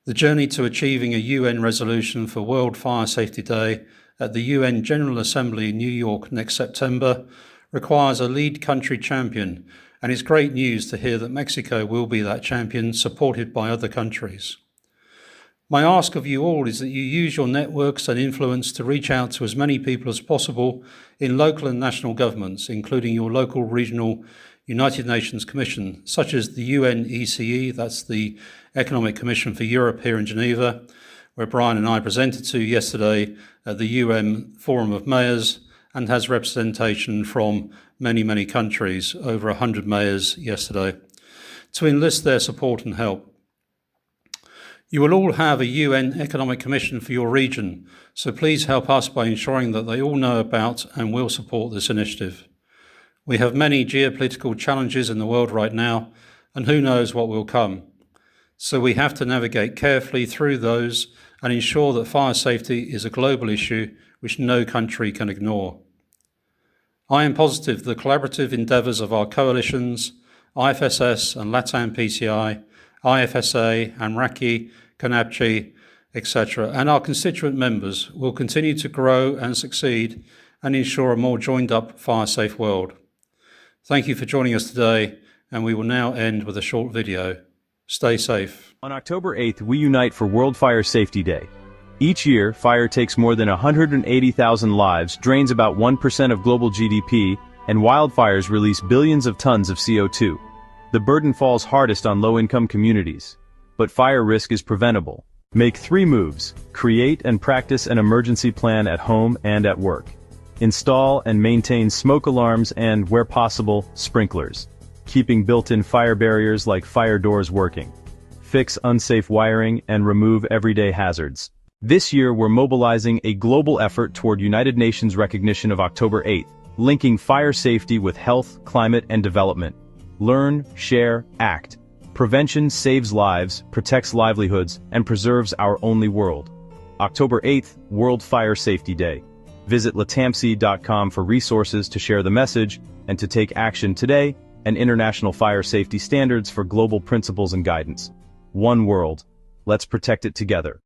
The journey to achieving a UN resolution for World Fire Safety Day at the UN General Assembly in New York next September requires a lead country champion, and it's great news to hear that Mexico will be that champion, supported by other countries. My ask of you all is that you use your networks and influence to reach out to as many people as possible in local and national governments, including your local regional United Nations Commission, such as the UNECE, that's the Economic Commission for Europe here in Geneva, where Brian and I presented to yesterday at the UN Forum of Mayors, and has representation from many, many countries, over 100 mayors yesterday, to enlist their support and help. You will all have a UN Economic Commission for your region, so please help us by ensuring that they all know about and will support this initiative. We have many geopolitical challenges in the world right now, and who knows what will come. So we have to navigate carefully through those and ensure that fire safety is a global issue which no country can ignore. I am positive the collaborative endeavours of our coalitions, IFSS and LATAM PCI, IFSA, ANRACI, CONAPCHI, etc., and our constituent members will continue to grow and succeed and ensure a more joined-up, fire-safe world. Thank you for joining us today, and we will now end with a short video. Stay safe. On October 8th, we unite for World Fire Safety Day. Each year, fire takes more than 180,000 lives, drains about 1% of global GDP, and wildfires release billions of tons of CO2. The burden falls hardest on low-income communities. But fire risk is preventable. Make 3 moves. Create and practice an emergency plan at home and at work. Install and maintain smoke alarms and, where possible, sprinklers, keeping built-in fire barriers like fire doors working. Fix unsafe wiring and remove everyday hazards. This year we're mobilizing a global effort toward United Nations recognition of October 8th, linking fire safety with health, climate, and development. Learn, share, act. Prevention saves lives, protects livelihoods, and preserves our only world. October 8th, World Fire Safety Day. Visit latamc.com for resources to share the message and to take action today, and international fire safety standards for global principles and guidance. One world. Let's protect it together.